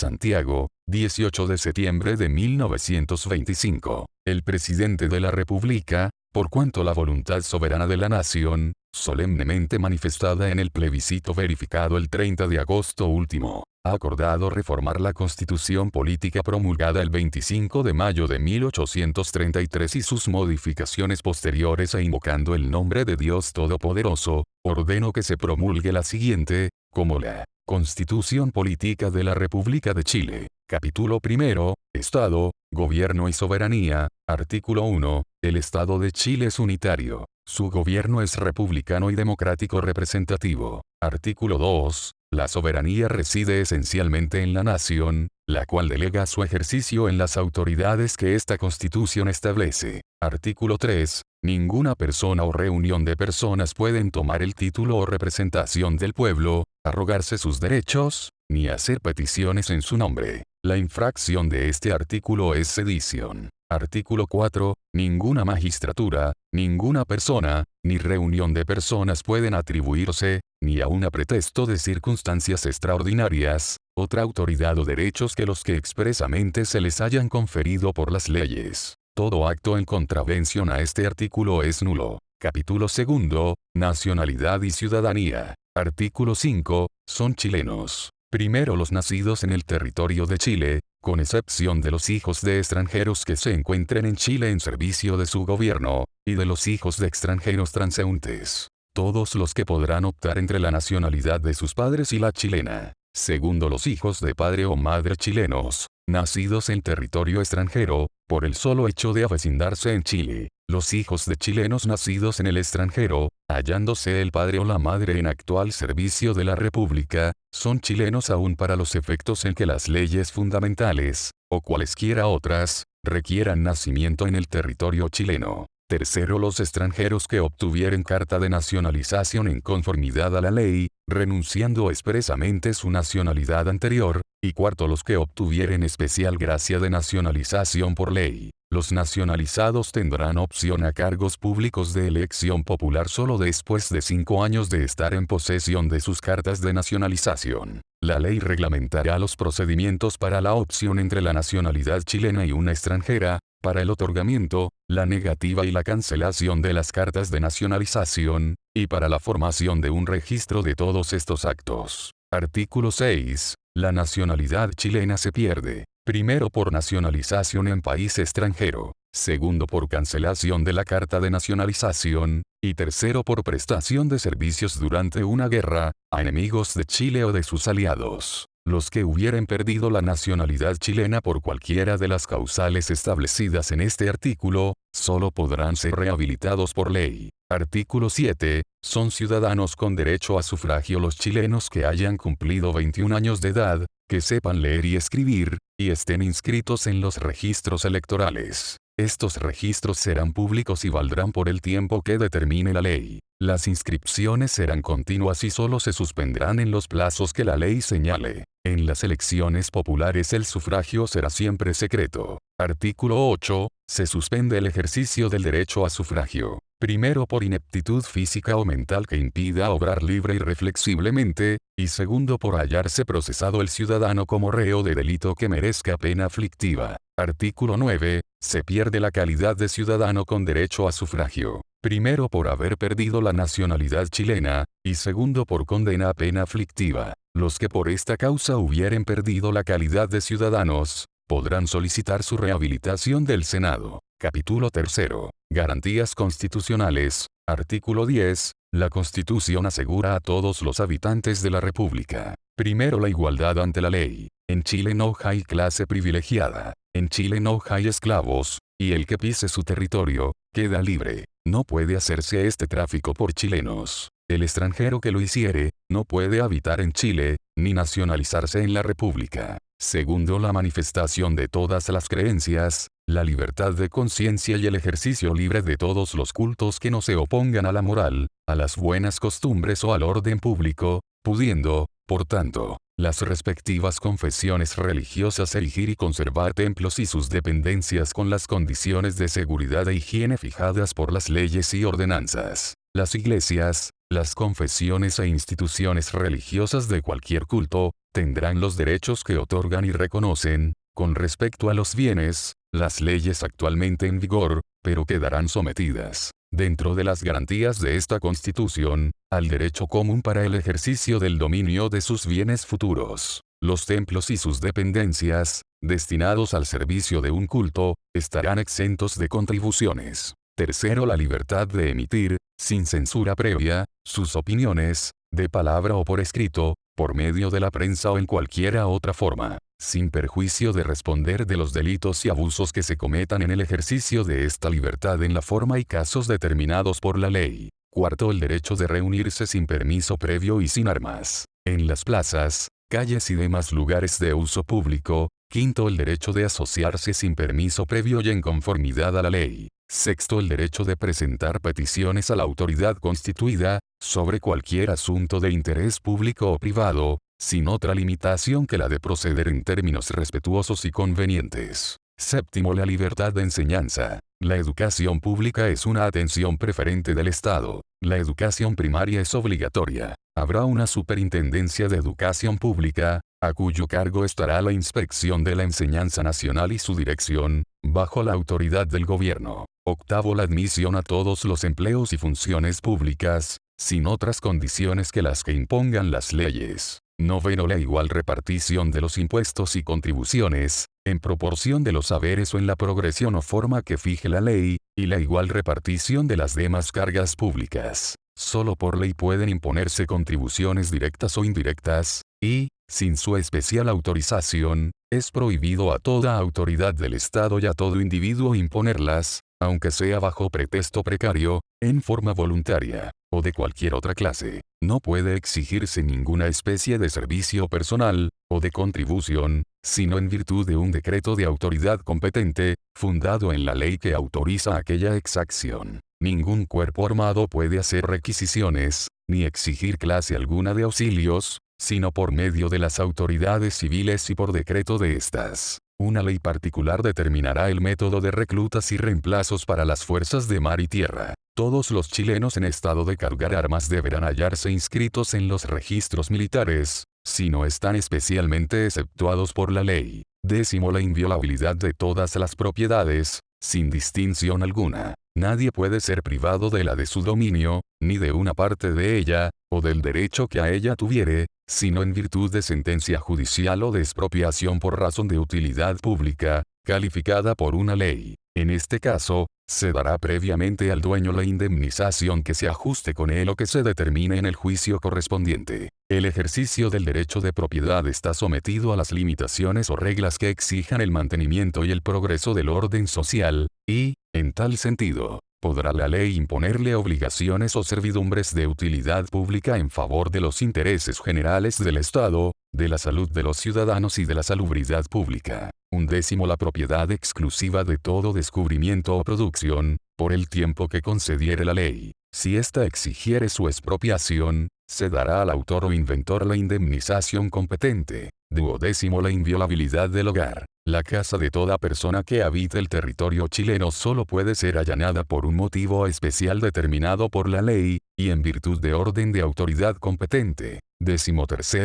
Santiago, 18 de septiembre de 1925. El presidente de la República, por cuanto la voluntad soberana de la nación, solemnemente manifestada en el plebiscito verificado el 30 de agosto último, ha acordado reformar la Constitución Política promulgada el 25 de mayo de 1833 y sus modificaciones posteriores e invocando el nombre de Dios Todopoderoso, ordeno que se promulgue la siguiente, como la Constitución Política de la República de Chile. Capítulo primero, Estado, Gobierno y Soberanía. Artículo 1. El Estado de Chile es unitario. Su gobierno es republicano y democrático representativo. Artículo 2. La soberanía reside esencialmente en la nación, la cual delega su ejercicio en las autoridades que esta Constitución establece. Artículo 3. Ninguna persona o reunión de personas pueden tomar el título o representación del pueblo, arrogarse sus derechos, ni hacer peticiones en su nombre. La infracción de este artículo es sedición. Artículo 4. Ninguna magistratura, ninguna persona, ni reunión de personas pueden atribuirse, ni aun a pretexto de circunstancias extraordinarias, otra autoridad o derechos que los que expresamente se les hayan conferido por las leyes. Todo acto en contravención a este artículo es nulo. Capítulo 2. Nacionalidad y ciudadanía. Artículo 5. Son chilenos. Primero los nacidos en el territorio de Chile, con excepción de los hijos de extranjeros que se encuentren en Chile en servicio de su gobierno, y de los hijos de extranjeros transeúntes. Todos los que podrán optar entre la nacionalidad de sus padres y la chilena. Segundo, los hijos de padre o madre chilenos, nacidos en territorio extranjero, por el solo hecho de avecindarse en Chile. Los hijos de chilenos nacidos en el extranjero, hallándose el padre o la madre en actual servicio de la República, son chilenos aún para los efectos en que las leyes fundamentales, o cualesquiera otras, requieran nacimiento en el territorio chileno. Tercero, los extranjeros que obtuvieren carta de nacionalización en conformidad a la ley, renunciando expresamente su nacionalidad anterior, y cuarto, los que obtuvieren especial gracia de nacionalización por ley. Los nacionalizados tendrán opción a cargos públicos de elección popular solo después de 5 años de estar en posesión de sus cartas de nacionalización. La ley reglamentará los procedimientos para la opción entre la nacionalidad chilena y una extranjera, para el otorgamiento, la negativa y la cancelación de las cartas de nacionalización, y para la formación de un registro de todos estos actos. Artículo 6. La nacionalidad chilena se pierde. Primero por nacionalización en país extranjero, segundo por cancelación de la carta de nacionalización, y tercero por prestación de servicios durante una guerra, a enemigos de Chile o de sus aliados. Los que hubieren perdido la nacionalidad chilena por cualquiera de las causales establecidas en este artículo, solo podrán ser rehabilitados por ley. Artículo 7. Son ciudadanos con derecho a sufragio los chilenos que hayan cumplido 21 años de edad, que sepan leer y escribir, y estén inscritos en los registros electorales. Estos registros serán públicos y valdrán por el tiempo que determine la ley. Las inscripciones serán continuas y solo se suspenderán en los plazos que la ley señale. En las elecciones populares el sufragio será siempre secreto. Artículo 8. Se suspende el ejercicio del derecho a sufragio. Primero por ineptitud física o mental que impida obrar libre y reflexiblemente, y segundo por hallarse procesado el ciudadano como reo de delito que merezca pena aflictiva. Artículo 9. Se pierde la calidad de ciudadano con derecho a sufragio. Primero por haber perdido la nacionalidad chilena, y segundo por condena a pena aflictiva. Los que por esta causa hubieren perdido la calidad de ciudadanos, podrán solicitar su rehabilitación del Senado. Capítulo 3. Garantías constitucionales. Artículo 10. La Constitución asegura a todos los habitantes de la República. Primero, la igualdad ante la ley. En Chile no hay clase privilegiada. En Chile no hay esclavos, y el que pise su territorio, queda libre. No puede hacerse este tráfico por chilenos. El extranjero que lo hiciere, no puede habitar en Chile, ni nacionalizarse en la República. Segundo, la manifestación de todas las creencias, la libertad de conciencia y el ejercicio libre de todos los cultos que no se opongan a la moral, a las buenas costumbres o al orden público, pudiendo, por tanto, las respectivas confesiones religiosas erigir y conservar templos y sus dependencias con las condiciones de seguridad e higiene fijadas por las leyes y ordenanzas. Las iglesias, las confesiones e instituciones religiosas de cualquier culto, tendrán los derechos que otorgan y reconocen, con respecto a los bienes, las leyes actualmente en vigor, pero quedarán sometidas, dentro de las garantías de esta Constitución, al derecho común para el ejercicio del dominio de sus bienes futuros. Los templos y sus dependencias, destinados al servicio de un culto, estarán exentos de contribuciones. Tercero, la libertad de emitir, sin censura previa, sus opiniones, de palabra o por escrito, por medio de la prensa o en cualquiera otra forma, sin perjuicio de responder de los delitos y abusos que se cometan en el ejercicio de esta libertad en la forma y casos determinados por la ley. Cuarto, el derecho de reunirse sin permiso previo y sin armas, en las plazas, calles y demás lugares de uso público. Quinto, el derecho de asociarse sin permiso previo y en conformidad a la ley. Sexto, el derecho de presentar peticiones a la autoridad constituida, sobre cualquier asunto de interés público o privado, sin otra limitación que la de proceder en términos respetuosos y convenientes. Séptimo, la libertad de enseñanza. La educación pública es una atención preferente del Estado. La educación primaria es obligatoria. Habrá una superintendencia de educación pública, a cuyo cargo estará la inspección de la enseñanza nacional y su dirección, bajo la autoridad del gobierno. Octavo, la admisión a todos los empleos y funciones públicas, sin otras condiciones que las que impongan las leyes. Noveno, la igual repartición de los impuestos y contribuciones, en proporción de los saberes o en la progresión o forma que fije la ley, y la igual repartición de las demás cargas públicas. Solo por ley pueden imponerse contribuciones directas o indirectas, y, sin su especial autorización, es prohibido a toda autoridad del Estado y a todo individuo imponerlas, aunque sea bajo pretexto precario, en forma voluntaria, o de cualquier otra clase. No puede exigirse ninguna especie de servicio personal, o de contribución, sino en virtud de un decreto de autoridad competente, fundado en la ley que autoriza aquella exacción. Ningún cuerpo armado puede hacer requisiciones, ni exigir clase alguna de auxilios, sino por medio de las autoridades civiles y por decreto de estas. Una ley particular determinará el método de reclutas y reemplazos para las fuerzas de mar y tierra. Todos los chilenos en estado de cargar armas deberán hallarse inscritos en los registros militares, si no están especialmente exceptuados por la ley. Décimo, la inviolabilidad de todas las propiedades, sin distinción alguna. Nadie puede ser privado de la de su dominio, ni de una parte de ella, o del derecho que a ella tuviere, sino en virtud de sentencia judicial o de expropiación por razón de utilidad pública, calificada por una ley. En este caso, se dará previamente al dueño la indemnización que se ajuste con él o que se determine en el juicio correspondiente. El ejercicio del derecho de propiedad está sometido a las limitaciones o reglas que exijan el mantenimiento y el progreso del orden social, y, en tal sentido, podrá la ley imponerle obligaciones o servidumbres de utilidad pública en favor de los intereses generales del Estado, de la salud de los ciudadanos y de la salubridad pública. 11. La propiedad exclusiva de todo descubrimiento o producción, por el tiempo que concediere la ley. Si ésta exigiere su expropiación, se dará al autor o inventor la indemnización competente. 12. La inviolabilidad del hogar. La casa de toda persona que habite el territorio chileno solo puede ser allanada por un motivo especial determinado por la ley, y en virtud de orden de autoridad competente. 13.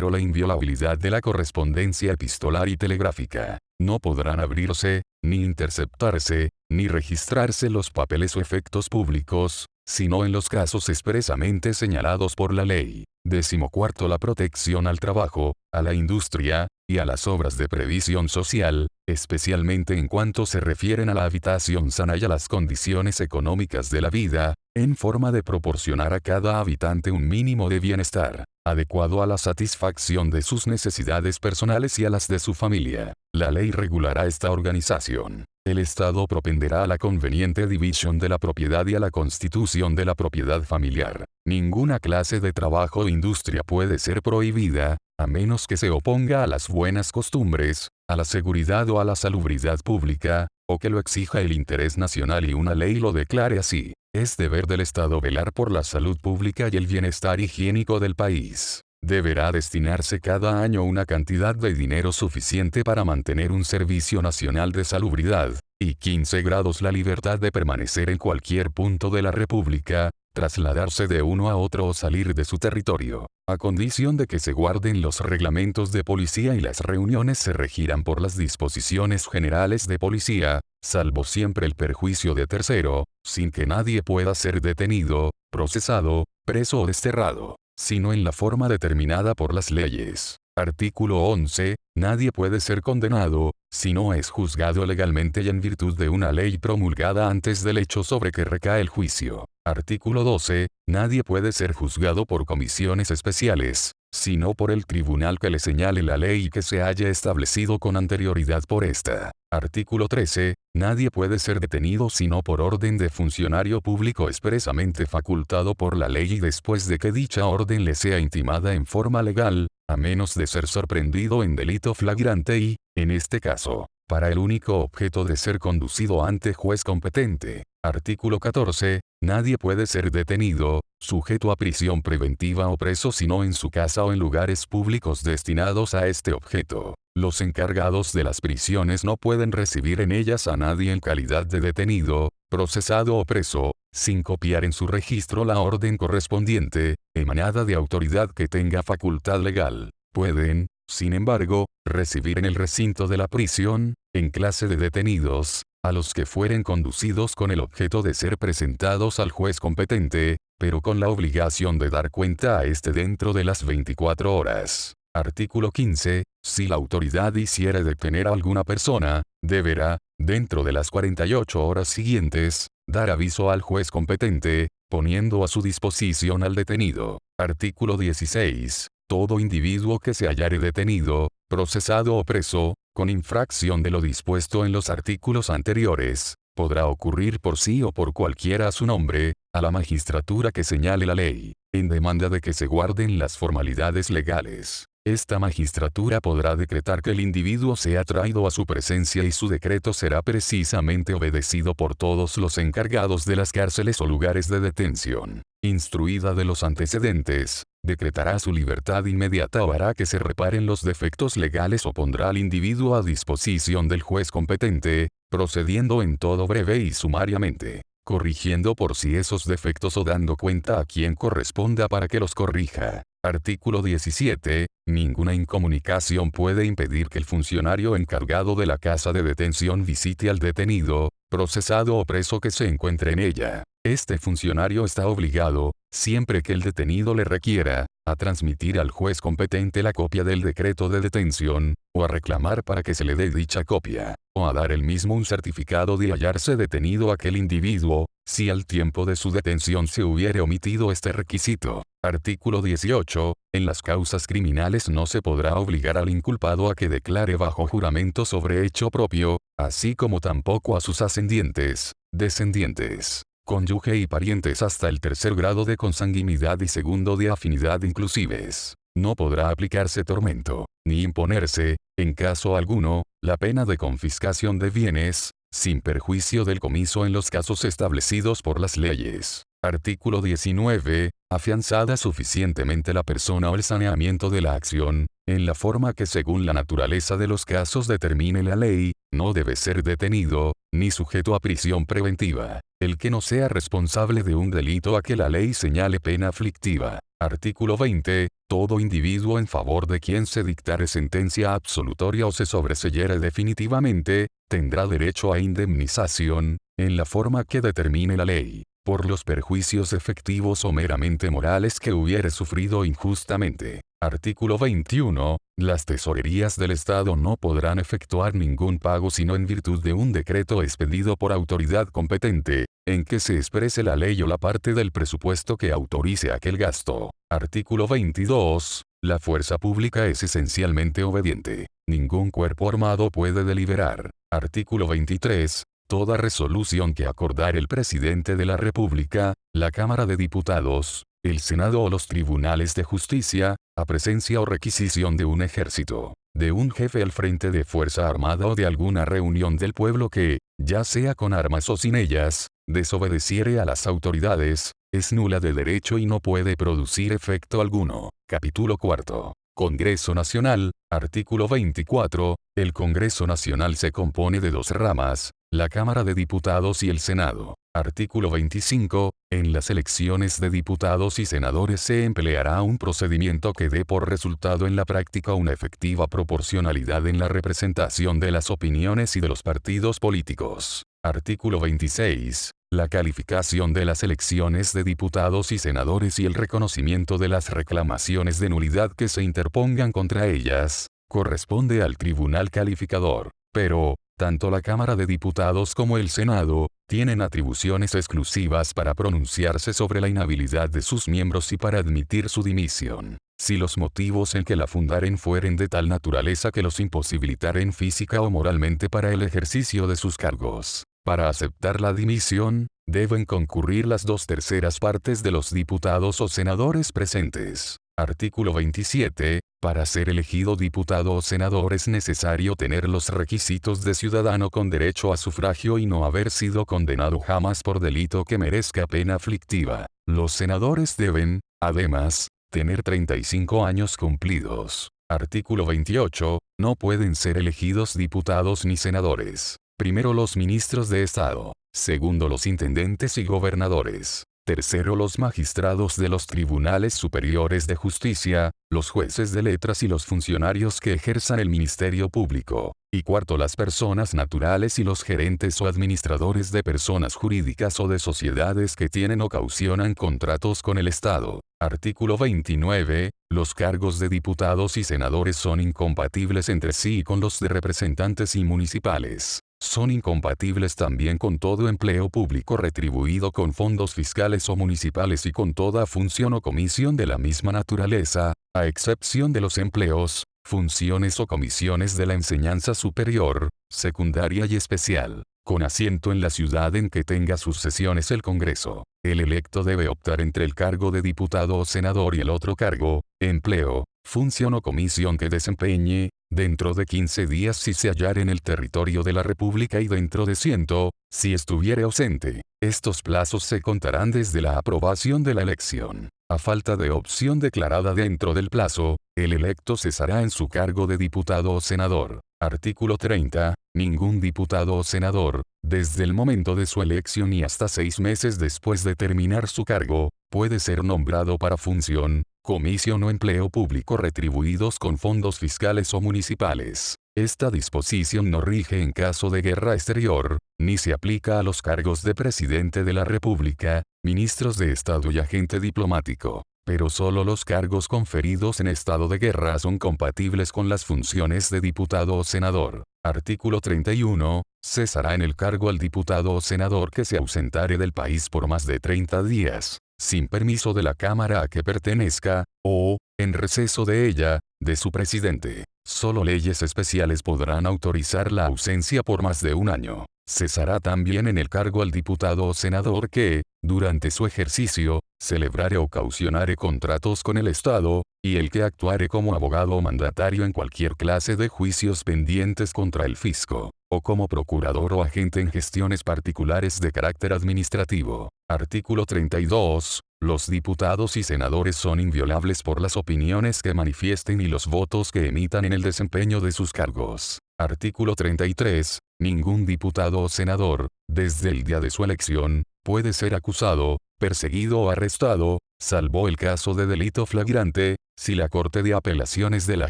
La inviolabilidad de la correspondencia epistolar y telegráfica. No podrán abrirse, ni interceptarse, ni registrarse los papeles o efectos públicos, sino en los casos expresamente señalados por la ley. 14. La protección al trabajo, a la industria, y a las obras de previsión social, especialmente en cuanto se refieren a la habitación sana y a las condiciones económicas de la vida, en forma de proporcionar a cada habitante un mínimo de bienestar, adecuado a la satisfacción de sus necesidades personales y a las de su familia. La ley regulará esta organización. El Estado propenderá a la conveniente división de la propiedad y a la constitución de la propiedad familiar. Ninguna clase de trabajo o industria puede ser prohibida, a menos que se oponga a las buenas costumbres, a la seguridad o a la salubridad pública, o que lo exija el interés nacional y una ley lo declare así. Es deber del Estado velar por la salud pública y el bienestar higiénico del país. Deberá destinarse cada año una cantidad de dinero suficiente para mantener un servicio nacional de salubridad, y 15 grados la libertad de permanecer en cualquier punto de la República, trasladarse de uno a otro o salir de su territorio, a condición de que se guarden los reglamentos de policía y las reuniones se regirán por las disposiciones generales de policía, salvo siempre el perjuicio de tercero, sin que nadie pueda ser detenido, procesado, preso o desterrado, sino en la forma determinada por las leyes. Artículo 11. Nadie puede ser condenado, si no es juzgado legalmente y en virtud de una ley promulgada antes del hecho sobre que recae el juicio. Artículo 12. Nadie puede ser juzgado por comisiones especiales, sino por el tribunal que le señale la ley y que se haya establecido con anterioridad por esta. Artículo 13. Nadie puede ser detenido sino por orden de funcionario público expresamente facultado por la ley y después de que dicha orden le sea intimada en forma legal, a menos de ser sorprendido en delito flagrante y, en este caso, para el único objeto de ser conducido ante juez competente. Artículo 14. Nadie puede ser detenido, sujeto a prisión preventiva o preso sino en su casa o en lugares públicos destinados a este objeto. Los encargados de las prisiones no pueden recibir en ellas a nadie en calidad de detenido, procesado o preso, sin copiar en su registro la orden correspondiente, emanada de autoridad que tenga facultad legal. Pueden, sin embargo, recibir en el recinto de la prisión, en clase de detenidos, a los que fueren conducidos con el objeto de ser presentados al juez competente, pero con la obligación de dar cuenta a éste dentro de las 24 horas. Artículo 15. Si la autoridad hiciere detener a alguna persona, deberá, dentro de las 48 horas siguientes, dar aviso al juez competente, poniendo a su disposición al detenido. Artículo 16. Todo individuo que se hallare detenido, procesado o preso, con infracción de lo dispuesto en los artículos anteriores, podrá ocurrir por sí o por cualquiera a su nombre, a la magistratura que señale la ley, en demanda de que se guarden las formalidades legales. Esta magistratura podrá decretar que el individuo sea traído a su presencia y su decreto será precisamente obedecido por todos los encargados de las cárceles o lugares de detención. Instruida de los antecedentes, decretará su libertad inmediata o hará que se reparen los defectos legales o pondrá al individuo a disposición del juez competente, procediendo en todo breve y sumariamente, corrigiendo por sí esos defectos o dando cuenta a quien corresponda para que los corrija. Artículo 17. Ninguna incomunicación puede impedir que el funcionario encargado de la casa de detención visite al detenido, procesado o preso que se encuentre en ella. Este funcionario está obligado, siempre que el detenido le requiera, a transmitir al juez competente la copia del decreto de detención, o a reclamar para que se le dé dicha copia, o a dar él mismo un certificado de hallarse detenido aquel individuo, si al tiempo de su detención se hubiere omitido este requisito. Artículo 18. En las causas criminales no se podrá obligar al inculpado a que declare bajo juramento sobre hecho propio, así como tampoco a sus ascendientes, descendientes, cónyuge y parientes hasta el tercer grado de consanguinidad y segundo de afinidad inclusives. No podrá aplicarse tormento, ni imponerse, en caso alguno, la pena de confiscación de bienes, sin perjuicio del comiso en los casos establecidos por las leyes. Artículo 19. Afianzada suficientemente la persona o el saneamiento de la acción, en la forma que según la naturaleza de los casos determine la ley, no debe ser detenido, ni sujeto a prisión preventiva, el que no sea responsable de un delito a que la ley señale pena aflictiva. Artículo 20. Todo individuo en favor de quien se dictare sentencia absolutoria o se sobreseyere definitivamente, tendrá derecho a indemnización, en la forma que determine la ley, por los perjuicios efectivos o meramente morales que hubiere sufrido injustamente. Artículo 21. Las tesorerías del Estado no podrán efectuar ningún pago sino en virtud de un decreto expedido por autoridad competente, en que se exprese la ley o la parte del presupuesto que autorice aquel gasto. Artículo 22. La fuerza pública es esencialmente obediente. Ningún cuerpo armado puede deliberar. Artículo 23. Toda resolución que acordare el presidente de la República, la Cámara de Diputados, el Senado o los tribunales de justicia, a presencia o requisición de un ejército, de un jefe al frente de fuerza armada o de alguna reunión del pueblo que, ya sea con armas o sin ellas, desobedeciere a las autoridades, es nula de derecho y no puede producir efecto alguno. Capítulo 4. Congreso Nacional. Artículo 24. El Congreso Nacional se compone de dos ramas, la Cámara de Diputados y el Senado. Artículo 25. En las elecciones de diputados y senadores se empleará un procedimiento que dé por resultado en la práctica una efectiva proporcionalidad en la representación de las opiniones y de los partidos políticos. Artículo 26. La calificación de las elecciones de diputados y senadores y el reconocimiento de las reclamaciones de nulidad que se interpongan contra ellas, corresponde al tribunal calificador. Pero, tanto la Cámara de Diputados como el Senado, tienen atribuciones exclusivas para pronunciarse sobre la inhabilidad de sus miembros y para admitir su dimisión. Si los motivos en que la fundaren fueren de tal naturaleza que los imposibilitaren física o moralmente para el ejercicio de sus cargos. Para aceptar la dimisión, deben concurrir las 2/3 partes de los diputados o senadores presentes. Artículo 27. Para ser elegido diputado o senador es necesario tener los requisitos de ciudadano con derecho a sufragio y no haber sido condenado jamás por delito que merezca pena aflictiva. Los senadores deben, además, tener 35 años cumplidos. Artículo 28. No pueden ser elegidos diputados ni senadores. Primero los ministros de Estado. Segundo los intendentes y gobernadores. Tercero los magistrados de los tribunales superiores de justicia, los jueces de letras y los funcionarios que ejerzan el ministerio público. Y cuarto las personas naturales y los gerentes o administradores de personas jurídicas o de sociedades que tienen o caucionan contratos con el Estado. Artículo 29. Los cargos de diputados y senadores son incompatibles entre sí y con los de representantes y municipales. Son incompatibles también con todo empleo público retribuido con fondos fiscales o municipales y con toda función o comisión de la misma naturaleza, a excepción de los empleos, funciones o comisiones de la enseñanza superior, secundaria y especial, con asiento en la ciudad en que tenga sus sesiones el Congreso. El electo debe optar entre el cargo de diputado o senador y el otro cargo, empleo, función o comisión que desempeñe, dentro de 15 días si se hallar en el territorio de la República y dentro de 100, si estuviere ausente. Estos plazos se contarán desde la aprobación de la elección. A falta de opción declarada dentro del plazo, el electo cesará en su cargo de diputado o senador. Artículo 30. Ningún diputado o senador, desde el momento de su elección y hasta 6 meses después de terminar su cargo, puede ser nombrado para función, comisión o empleo público retribuidos con fondos fiscales o municipales. Esta disposición no rige en caso de guerra exterior, ni se aplica a los cargos de presidente de la República, ministros de Estado y agente diplomático. Pero solo los cargos conferidos en estado de guerra son compatibles con las funciones de diputado o senador. Artículo 31. Cesará en el cargo al diputado o senador que se ausentare del país por más de 30 días, sin permiso de la Cámara a que pertenezca, o, en receso de ella, de su presidente. Solo leyes especiales podrán autorizar la ausencia por más de un año. Cesará también en el cargo al diputado o senador que, durante su ejercicio, celebrare o caucionare contratos con el Estado, y el que actuare como abogado o mandatario en cualquier clase de juicios pendientes contra el fisco, o como procurador o agente en gestiones particulares de carácter administrativo. Artículo 32. Los diputados y senadores son inviolables por las opiniones que manifiesten y los votos que emitan en el desempeño de sus cargos. Artículo 33. Ningún diputado o senador, desde el día de su elección, puede ser acusado, perseguido o arrestado, salvo el caso de delito flagrante, si la Corte de Apelaciones de la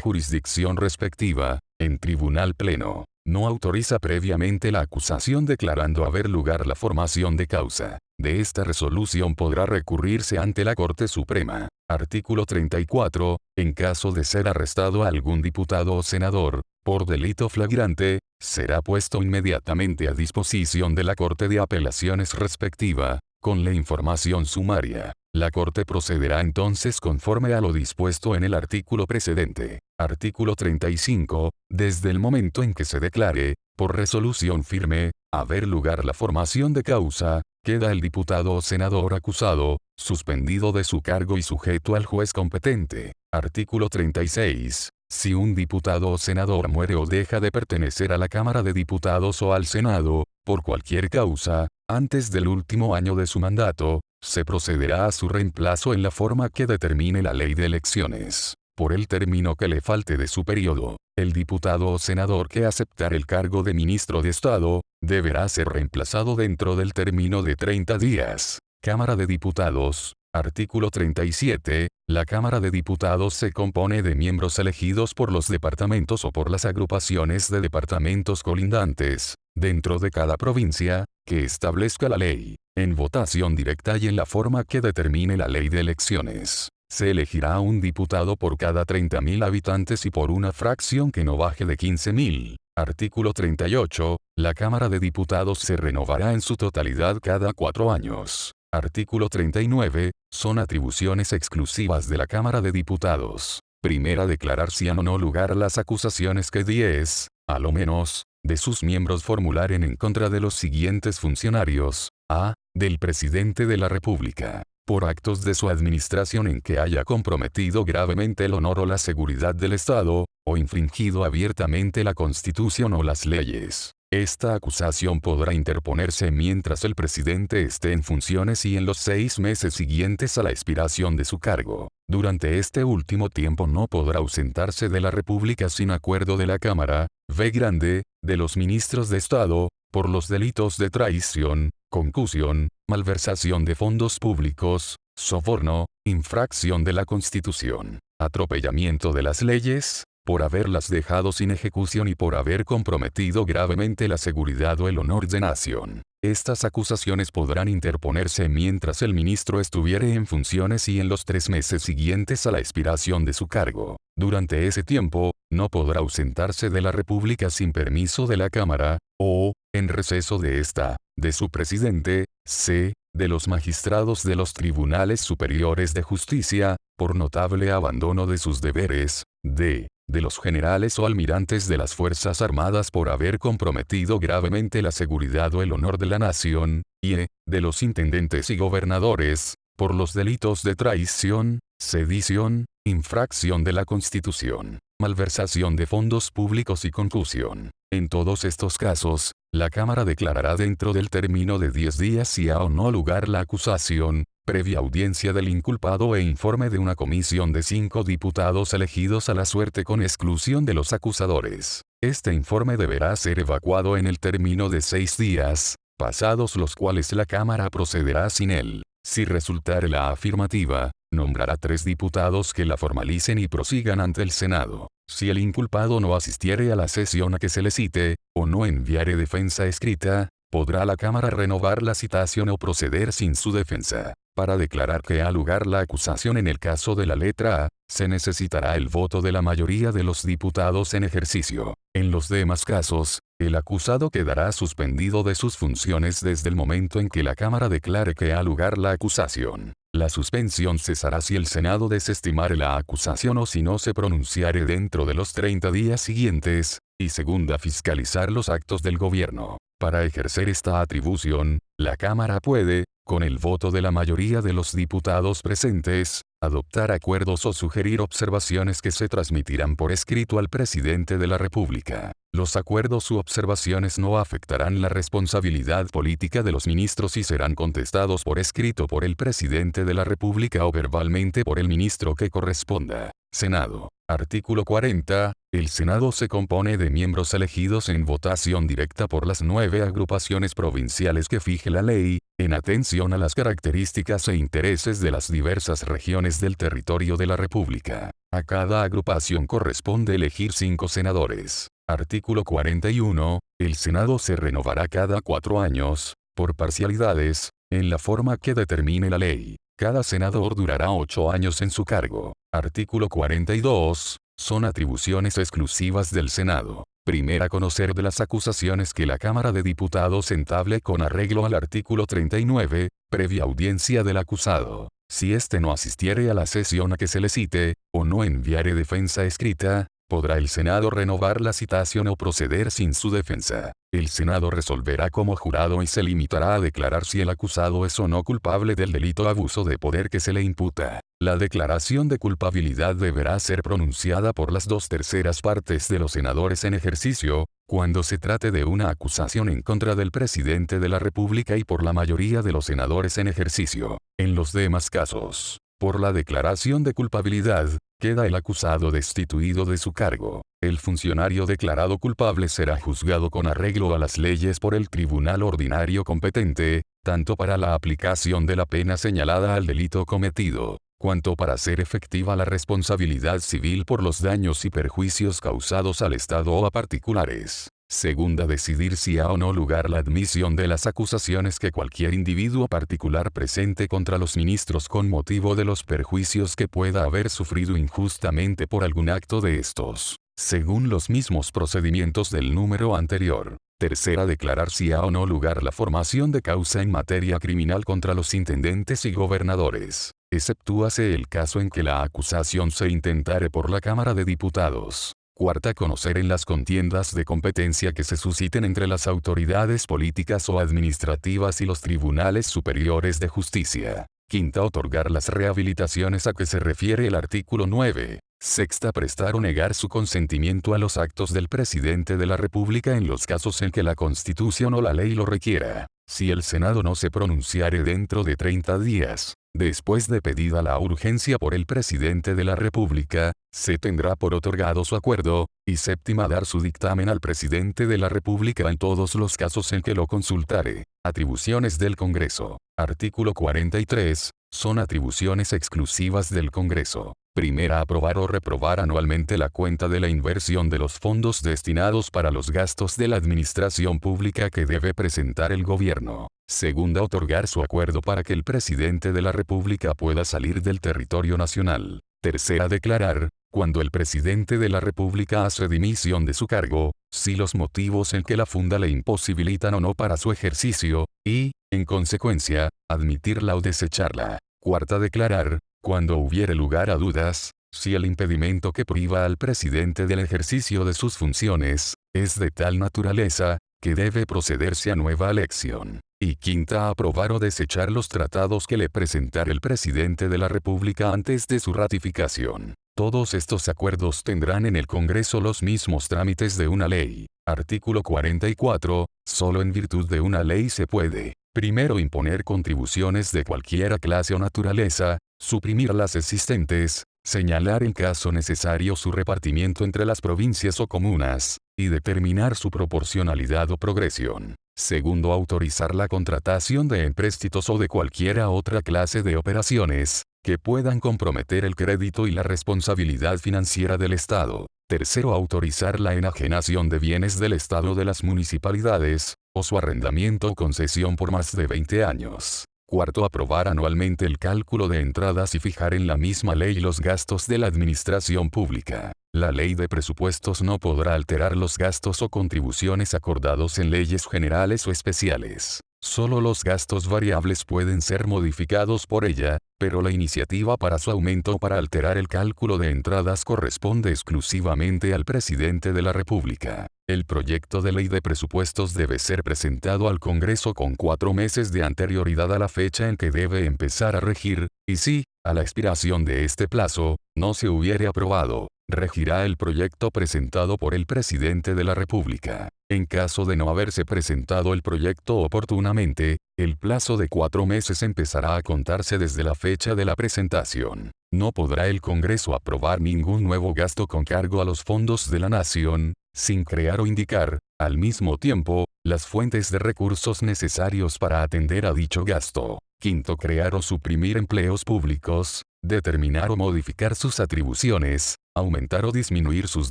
jurisdicción respectiva, en tribunal pleno, no autoriza previamente la acusación declarando haber lugar la formación de causa. De esta resolución podrá recurrirse ante la Corte Suprema. Artículo 34. En caso de ser arrestado algún diputado o senador, por delito flagrante, será puesto inmediatamente a disposición de la Corte de Apelaciones respectiva, con la información sumaria. La Corte procederá entonces conforme a lo dispuesto en el artículo precedente. Artículo 35. Desde el momento en que se declare, por resolución firme, haber lugar la formación de causa, queda el diputado o senador acusado, suspendido de su cargo y sujeto al juez competente. Artículo 36. Si un diputado o senador muere o deja de pertenecer a la Cámara de Diputados o al Senado, por cualquier causa, antes del último año de su mandato, se procederá a su reemplazo en la forma que determine la ley de elecciones. Por el término que le falte de su periodo, el diputado o senador que aceptar el cargo de ministro de Estado, deberá ser reemplazado dentro del término de 30 días. Cámara de Diputados. Artículo 37. La Cámara de Diputados se compone de miembros elegidos por los departamentos o por las agrupaciones de departamentos colindantes, dentro de cada provincia, que establezca la ley, en votación directa y en la forma que determine la ley de elecciones. Se elegirá un diputado por cada 30.000 habitantes y por una fracción que no baje de 15.000. Artículo 38. La Cámara de Diputados se renovará en su totalidad cada 4 años. Artículo 39. Son atribuciones exclusivas de la Cámara de Diputados. Primera, declarar si han o no lugar las acusaciones que 10, a lo menos, de sus miembros formularen en contra de los siguientes funcionarios. A. Del Presidente de la República, por actos de su administración en que haya comprometido gravemente el honor o la seguridad del Estado, o infringido abiertamente la Constitución o las leyes. Esta acusación podrá interponerse mientras el presidente esté en funciones y en los 6 meses siguientes a la expiración de su cargo. Durante este último tiempo no podrá ausentarse de la República sin acuerdo de la Cámara, v grande, de los ministros de Estado, por los delitos de traición, concusión, malversación de fondos públicos, soborno, infracción de la Constitución, atropellamiento de las leyes, por haberlas dejado sin ejecución y por haber comprometido gravemente la seguridad o el honor de nación. Estas acusaciones podrán interponerse mientras el ministro estuviere en funciones y en los 3 meses siguientes a la expiración de su cargo. Durante ese tiempo, no podrá ausentarse de la República sin permiso de la Cámara, o, en receso de esta, de su presidente, c. de los magistrados de los tribunales superiores de justicia, por notable abandono de sus deberes, d. de los generales o almirantes de las Fuerzas Armadas por haber comprometido gravemente la seguridad o el honor de la nación, y de los intendentes y gobernadores, por los delitos de traición, sedición, infracción de la Constitución, malversación de fondos públicos y concusión. En todos estos casos, la Cámara declarará dentro del término de 10 días si ha o no lugar la acusación, previa audiencia del inculpado e informe de una comisión de 5 diputados elegidos a la suerte con exclusión de los acusadores. Este informe deberá ser evacuado en el término de 6 días, pasados los cuales la Cámara procederá sin él. Si resultare la afirmativa, nombrará 3 diputados que la formalicen y prosigan ante el Senado. Si el inculpado no asistiere a la sesión a que se le cite, o no enviare defensa escrita, podrá la Cámara renovar la citación o proceder sin su defensa. Para declarar que ha lugar la acusación en el caso de la letra A, se necesitará el voto de la mayoría de los diputados en ejercicio. En los demás casos, el acusado quedará suspendido de sus funciones desde el momento en que la Cámara declare que ha lugar la acusación. La suspensión cesará si el Senado desestimare la acusación o si no se pronunciare dentro de los 30 días siguientes, y segunda, fiscalizar los actos del gobierno. Para ejercer esta atribución, la Cámara puede, con el voto de la mayoría de los diputados presentes, adoptar acuerdos o sugerir observaciones que se transmitirán por escrito al presidente de la República. Los acuerdos u observaciones no afectarán la responsabilidad política de los ministros y serán contestados por escrito por el presidente de la República o verbalmente por el ministro que corresponda. Senado. Artículo 40. El Senado se compone de miembros elegidos en votación directa por las 9 agrupaciones provinciales que fije la ley, en atención a las características e intereses de las diversas regiones del territorio de la República. A cada agrupación corresponde elegir 5 senadores. Artículo 41. El Senado se renovará cada 4 años, por parcialidades, en la forma que determine la ley. Cada senador durará 8 años en su cargo. Artículo 42. Son atribuciones exclusivas del Senado. Primera, conocer de las acusaciones que la Cámara de Diputados entable con arreglo al artículo 39, previa audiencia del acusado. Si éste no asistiere a la sesión a que se le cite, o no enviare defensa escrita, podrá el Senado renovar la citación o proceder sin su defensa. El Senado resolverá como jurado y se limitará a declarar si el acusado es o no culpable del delito abuso de poder que se le imputa. La declaración de culpabilidad deberá ser pronunciada por las 2/3 partes de los senadores en ejercicio, cuando se trate de una acusación en contra del presidente de la República y por la mayoría de los senadores en ejercicio. En los demás casos, por la declaración de culpabilidad, queda el acusado destituido de su cargo. El funcionario declarado culpable será juzgado con arreglo a las leyes por el tribunal ordinario competente, tanto para la aplicación de la pena señalada al delito cometido, cuanto para hacer efectiva la responsabilidad civil por los daños y perjuicios causados al Estado o a particulares. Segunda, decidir si ha o no lugar la admisión de las acusaciones que cualquier individuo particular presente contra los ministros con motivo de los perjuicios que pueda haber sufrido injustamente por algún acto de estos, según los mismos procedimientos del número anterior. Tercera, declarar si ha o no lugar la formación de causa en materia criminal contra los intendentes y gobernadores, exceptúase el caso en que la acusación se intentare por la Cámara de Diputados. Cuarta, conocer en las contiendas de competencia que se susciten entre las autoridades políticas o administrativas y los tribunales superiores de justicia. Quinta, otorgar las rehabilitaciones a que se refiere el artículo 9. Sexta, prestar o negar su consentimiento a los actos del presidente de la República en los casos en que la Constitución o la ley lo requiera. Si el Senado no se pronunciare dentro de 30 días, después de pedida la urgencia por el presidente de la República, se tendrá por otorgado su acuerdo. Y séptima, dar su dictamen al presidente de la República en todos los casos en que lo consultare. Atribuciones del Congreso. Artículo 43. Son atribuciones exclusivas del Congreso. Primera, aprobar o reprobar anualmente la cuenta de la inversión de los fondos destinados para los gastos de la administración pública que debe presentar el gobierno. Segunda, otorgar su acuerdo para que el presidente de la República pueda salir del territorio nacional. Tercera, declarar, cuando el presidente de la República hace dimisión de su cargo, si los motivos en que la funda le imposibilitan o no para su ejercicio, y, en consecuencia, admitirla o desecharla. Cuarta, declarar, cuando hubiere lugar a dudas, si el impedimento que priva al presidente del ejercicio de sus funciones, es de tal naturaleza, que debe procederse a nueva elección. Y quinta, aprobar o desechar los tratados que le presentara el presidente de la República antes de su ratificación. Todos estos acuerdos tendrán en el Congreso los mismos trámites de una ley. Artículo 44. Solo en virtud de una ley se puede, primero, imponer contribuciones de cualquiera clase o naturaleza, suprimir las existentes, señalar en caso necesario su repartimiento entre las provincias o comunas, y determinar su proporcionalidad o progresión. Segundo, autorizar la contratación de empréstitos o de cualquiera otra clase de operaciones, que puedan comprometer el crédito y la responsabilidad financiera del Estado. Tercero, autorizar la enajenación de bienes del Estado de las municipalidades, o su arrendamiento o concesión por más de 20 años. Cuarto, aprobar anualmente el cálculo de entradas y fijar en la misma ley los gastos de la administración pública. La ley de presupuestos no podrá alterar los gastos o contribuciones acordados en leyes generales o especiales. Solo los gastos variables pueden ser modificados por ella, pero la iniciativa para su aumento o para alterar el cálculo de entradas corresponde exclusivamente al presidente de la República. El proyecto de ley de presupuestos debe ser presentado al Congreso con 4 meses de anterioridad a la fecha en que debe empezar a regir, y si, a la expiración de este plazo, no se hubiere aprobado, regirá el proyecto presentado por el presidente de la República. En caso de no haberse presentado el proyecto oportunamente, el plazo de 4 meses empezará a contarse desde la fecha de la presentación. No podrá el Congreso aprobar ningún nuevo gasto con cargo a los fondos de la nación, sin crear o indicar, al mismo tiempo, las fuentes de recursos necesarios para atender a dicho gasto. Quinto, crear o suprimir empleos públicos, determinar o modificar sus atribuciones, aumentar o disminuir sus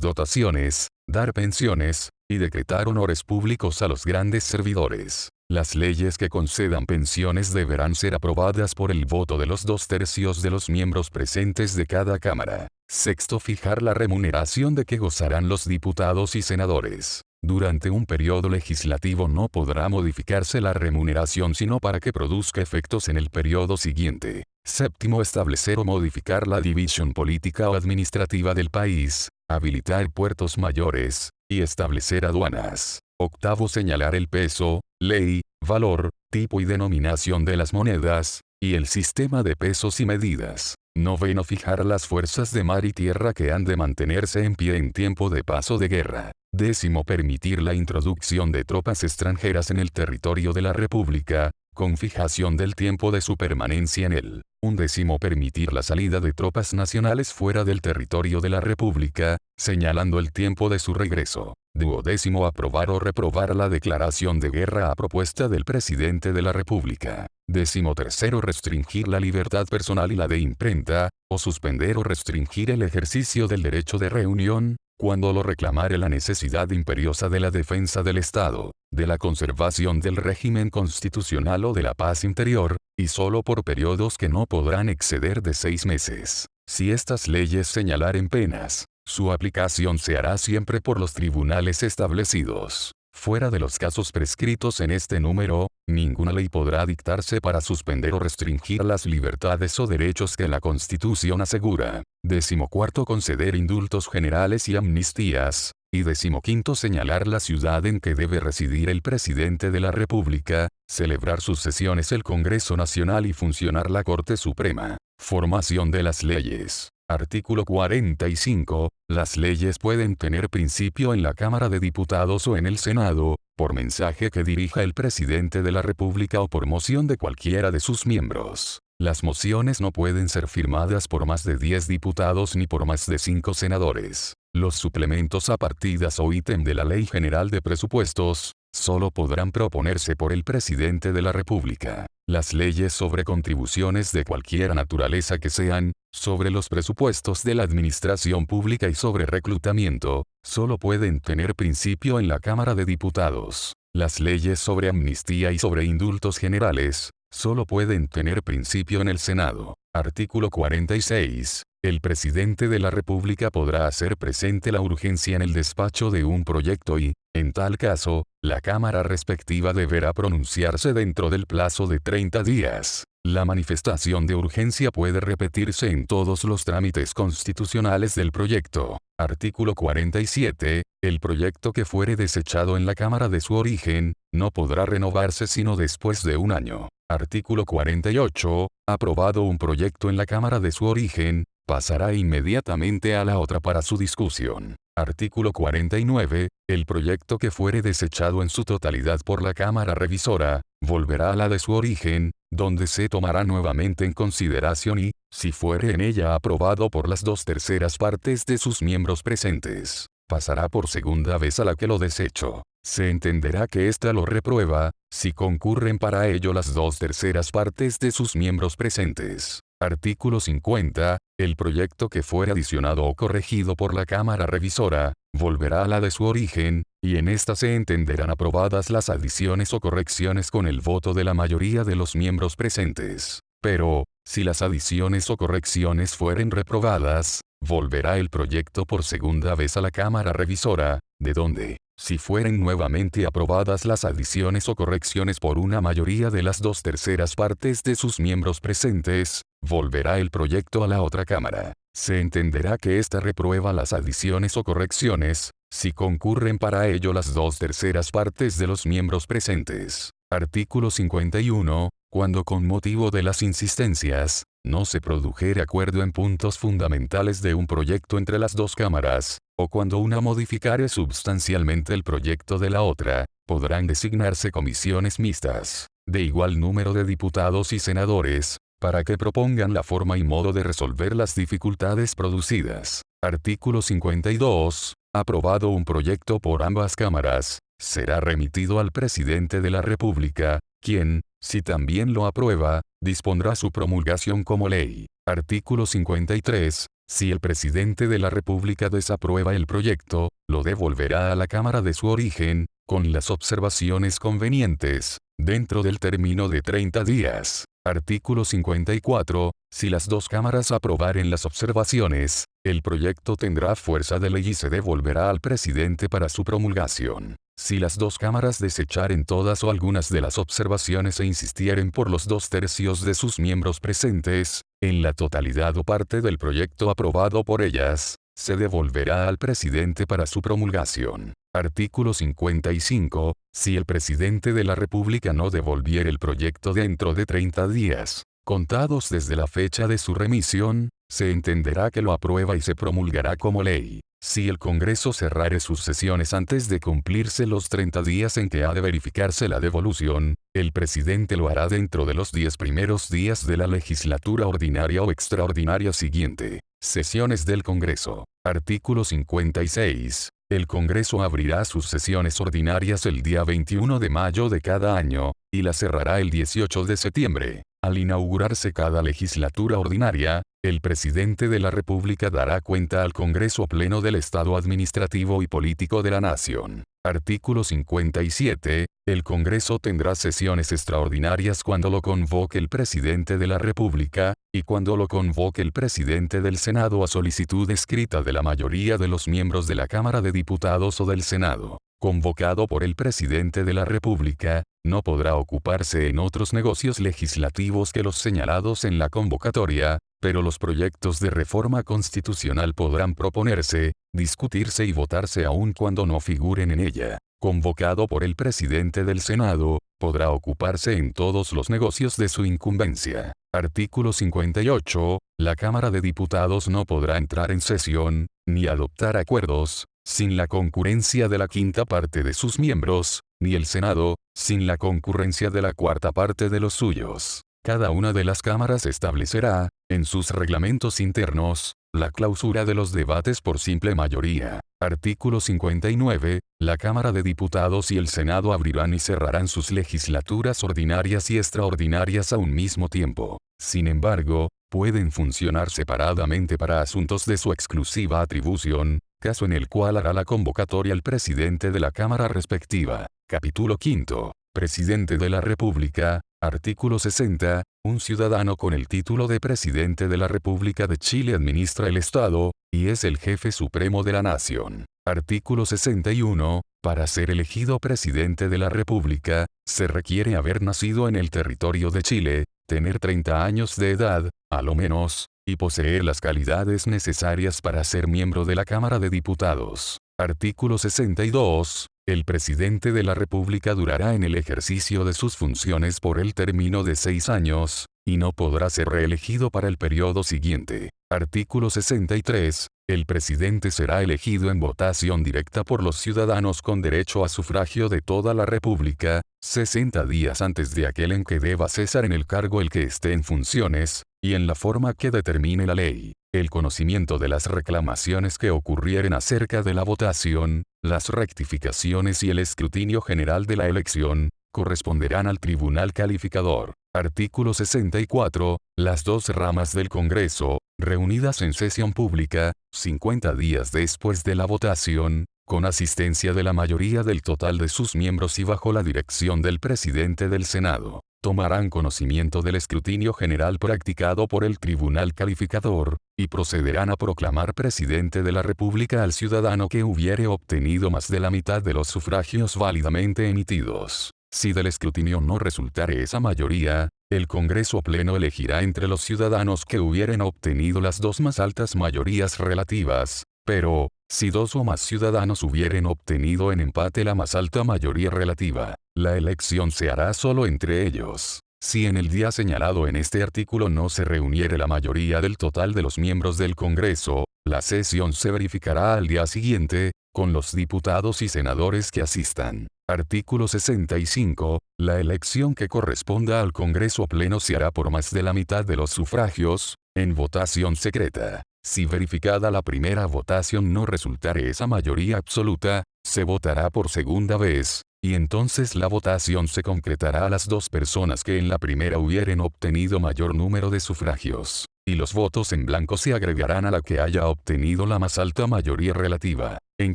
dotaciones, dar pensiones, y decretar honores públicos a los grandes servidores. Las leyes que concedan pensiones deberán ser aprobadas por el voto de los 2/3 de los miembros presentes de cada Cámara. Sexto, fijar la remuneración de que gozarán los diputados y senadores. Durante un periodo legislativo no podrá modificarse la remuneración sino para que produzca efectos en el periodo siguiente. Séptimo, establecer o modificar la división política o administrativa del país, habilitar puertos mayores, y establecer aduanas. Octavo, señalar el peso, ley, valor, tipo y denominación de las monedas, y el sistema de pesos y medidas. Noveno, fijar las fuerzas de mar y tierra que han de mantenerse en pie en tiempo de paso de guerra. Décimo, permitir la introducción de tropas extranjeras en el territorio de la República, con fijación del tiempo de su permanencia en él. Undécimo, permitir la salida de tropas nacionales fuera del territorio de la República, señalando el tiempo de su regreso. Duodécimo, aprobar o reprobar la declaración de guerra a propuesta del presidente de la República. 13º, restringir la libertad personal y la de imprenta, o suspender o restringir el ejercicio del derecho de reunión, cuando lo reclamare la necesidad imperiosa de la defensa del Estado, de la conservación del régimen constitucional o de la paz interior, y solo por periodos que no podrán exceder de 6 meses. Si estas leyes señalaren penas, su aplicación se hará siempre por los tribunales establecidos. Fuera de los casos prescritos en este número, ninguna ley podrá dictarse para suspender o restringir las libertades o derechos que la Constitución asegura. 14º, conceder indultos generales y amnistías. Y 15º, señalar la ciudad en que debe residir el presidente de la República, celebrar sus sesiones el Congreso Nacional y funcionar la Corte Suprema. Formación de las leyes. Artículo 45. Las leyes pueden tener principio en la Cámara de Diputados o en el Senado, por mensaje que dirija el presidente de la República o por moción de cualquiera de sus miembros. Las mociones no pueden ser firmadas por más de 10 diputados ni por más de 5 senadores. Los suplementos a partidas o ítem de la Ley General de Presupuestos, solo podrán proponerse por el presidente de la República. Las leyes sobre contribuciones de cualquier naturaleza que sean, sobre los presupuestos de la administración pública y sobre reclutamiento, solo pueden tener principio en la Cámara de Diputados. Las leyes sobre amnistía y sobre indultos generales, solo pueden tener principio en el Senado. Artículo 46. El presidente de la República podrá hacer presente la urgencia en el despacho de un proyecto y, en tal caso, la Cámara respectiva deberá pronunciarse dentro del plazo de 30 días. La manifestación de urgencia puede repetirse en todos los trámites constitucionales del proyecto. Artículo 47. El proyecto que fuere desechado en la Cámara de su origen, no podrá renovarse sino después de un año. Artículo 48. Aprobado un proyecto en la Cámara de su origen, pasará inmediatamente a la otra para su discusión. Artículo 49. El proyecto que fuere desechado en su totalidad por la Cámara Revisora, volverá a la de su origen, donde se tomará nuevamente en consideración y, si fuere en ella aprobado por las 2/3 partes de sus miembros presentes, pasará por segunda vez a la que lo desechó. Se entenderá que ésta lo reprueba, si concurren para ello las 2/3 partes de sus miembros presentes. Artículo 50. El proyecto que fuere adicionado o corregido por la Cámara Revisora, volverá a la de su origen, y en esta se entenderán aprobadas las adiciones o correcciones con el voto de la mayoría de los miembros presentes. Pero, si las adiciones o correcciones fueren reprobadas, volverá el proyecto por segunda vez a la Cámara Revisora, de donde, si fueren nuevamente aprobadas las adiciones o correcciones por una mayoría de las 2/3 partes de sus miembros presentes, volverá el proyecto a la otra Cámara. Se entenderá que ésta reprueba las adiciones o correcciones, si concurren para ello las 2/3 partes de los miembros presentes. Artículo 51. Cuando con motivo de las insistencias, no se produjere acuerdo en puntos fundamentales de un proyecto entre las dos cámaras, o cuando una modificare substancialmente el proyecto de la otra, podrán designarse comisiones mixtas, de igual número de diputados y senadores, para que propongan la forma y modo de resolver las dificultades producidas. Artículo 52. Aprobado un proyecto por ambas cámaras, será remitido al presidente de la República, quien, si también lo aprueba, dispondrá su promulgación como ley. Artículo 53. Si el presidente de la República desaprueba el proyecto, lo devolverá a la Cámara de su origen, con las observaciones convenientes, dentro del término de 30 días. Artículo 54. Si las dos cámaras aprobaren las observaciones, el proyecto tendrá fuerza de ley y se devolverá al presidente para su promulgación. Si las dos cámaras desecharen todas o algunas de las observaciones e insistieren por los 2/3 de sus miembros presentes, en la totalidad o parte del proyecto aprobado por ellas, se devolverá al presidente para su promulgación. Artículo 55. Si el presidente de la República no devolviere el proyecto dentro de 30 días, contados desde la fecha de su remisión, se entenderá que lo aprueba y se promulgará como ley. Si el Congreso cerrare sus sesiones antes de cumplirse los 30 días en que ha de verificarse la devolución, el presidente lo hará dentro de los 10 primeros días de la legislatura ordinaria o extraordinaria siguiente. Sesiones del Congreso. Artículo 56. El Congreso abrirá sus sesiones ordinarias el día 21 de mayo de cada año, y las cerrará el 18 de septiembre. Al inaugurarse cada legislatura ordinaria, el presidente de la República dará cuenta al Congreso Pleno del Estado Administrativo y Político de la Nación. Artículo 57. El Congreso tendrá sesiones extraordinarias cuando lo convoque el presidente de la República, y cuando lo convoque el presidente del Senado a solicitud escrita de la mayoría de los miembros de la Cámara de Diputados o del Senado. Convocado por el presidente de la República, no podrá ocuparse en otros negocios legislativos que los señalados en la convocatoria, pero los proyectos de reforma constitucional podrán proponerse, discutirse y votarse aun cuando no figuren en ella. Convocado por el presidente del Senado, podrá ocuparse en todos los negocios de su incumbencia. Artículo 58. La Cámara de Diputados no podrá entrar en sesión, ni adoptar acuerdos, sin la concurrencia de la quinta parte de sus miembros, ni el Senado, sin la concurrencia de la cuarta parte de los suyos. Cada una de las cámaras establecerá, en sus reglamentos internos, la clausura de los debates por simple mayoría. Artículo 59. La Cámara de Diputados y el Senado abrirán y cerrarán sus legislaturas ordinarias y extraordinarias a un mismo tiempo. Sin embargo, pueden funcionar separadamente para asuntos de su exclusiva atribución, caso en el cual hará la convocatoria el presidente de la Cámara respectiva. Capítulo 5. Presidente de la República. Artículo 60. Un ciudadano con el título de Presidente de la República de Chile administra el Estado, y es el jefe supremo de la nación. Artículo 61. Para ser elegido Presidente de la República, se requiere haber nacido en el territorio de Chile, tener 30 años de edad, a lo menos, y poseer las calidades necesarias para ser miembro de la Cámara de Diputados. Artículo 62. El presidente de la República durará en el ejercicio de sus funciones por el término de 6 años, y no podrá ser reelegido para el periodo siguiente. Artículo 63. El presidente será elegido en votación directa por los ciudadanos con derecho a sufragio de toda la República, 60 días antes de aquel en que deba cesar en el cargo el que esté en funciones, y en la forma que determine la ley. El conocimiento de las reclamaciones que ocurrieren acerca de la votación, las rectificaciones y el escrutinio general de la elección, corresponderán al Tribunal Calificador. Artículo 64. Las dos ramas del Congreso, reunidas en sesión pública, 50 días después de la votación, con asistencia de la mayoría del total de sus miembros y bajo la dirección del presidente del Senado, tomarán conocimiento del escrutinio general practicado por el Tribunal Calificador, y procederán a proclamar presidente de la República al ciudadano que hubiere obtenido más de la mitad de los sufragios válidamente emitidos. Si del escrutinio no resultare esa mayoría, el Congreso Pleno elegirá entre los ciudadanos que hubieren obtenido las dos más altas mayorías relativas, pero, si dos o más ciudadanos hubieren obtenido en empate la más alta mayoría relativa, la elección se hará solo entre ellos. Si en el día señalado en este artículo no se reuniere la mayoría del total de los miembros del Congreso, la sesión se verificará al día siguiente, con los diputados y senadores que asistan. Artículo 65. La elección que corresponda al Congreso Pleno se hará por más de la mitad de los sufragios, en votación secreta. Si verificada la primera votación no resultare esa mayoría absoluta, se votará por segunda vez, y entonces la votación se concretará a las dos personas que en la primera hubieren obtenido mayor número de sufragios, y los votos en blanco se agregarán a la que haya obtenido la más alta mayoría relativa. En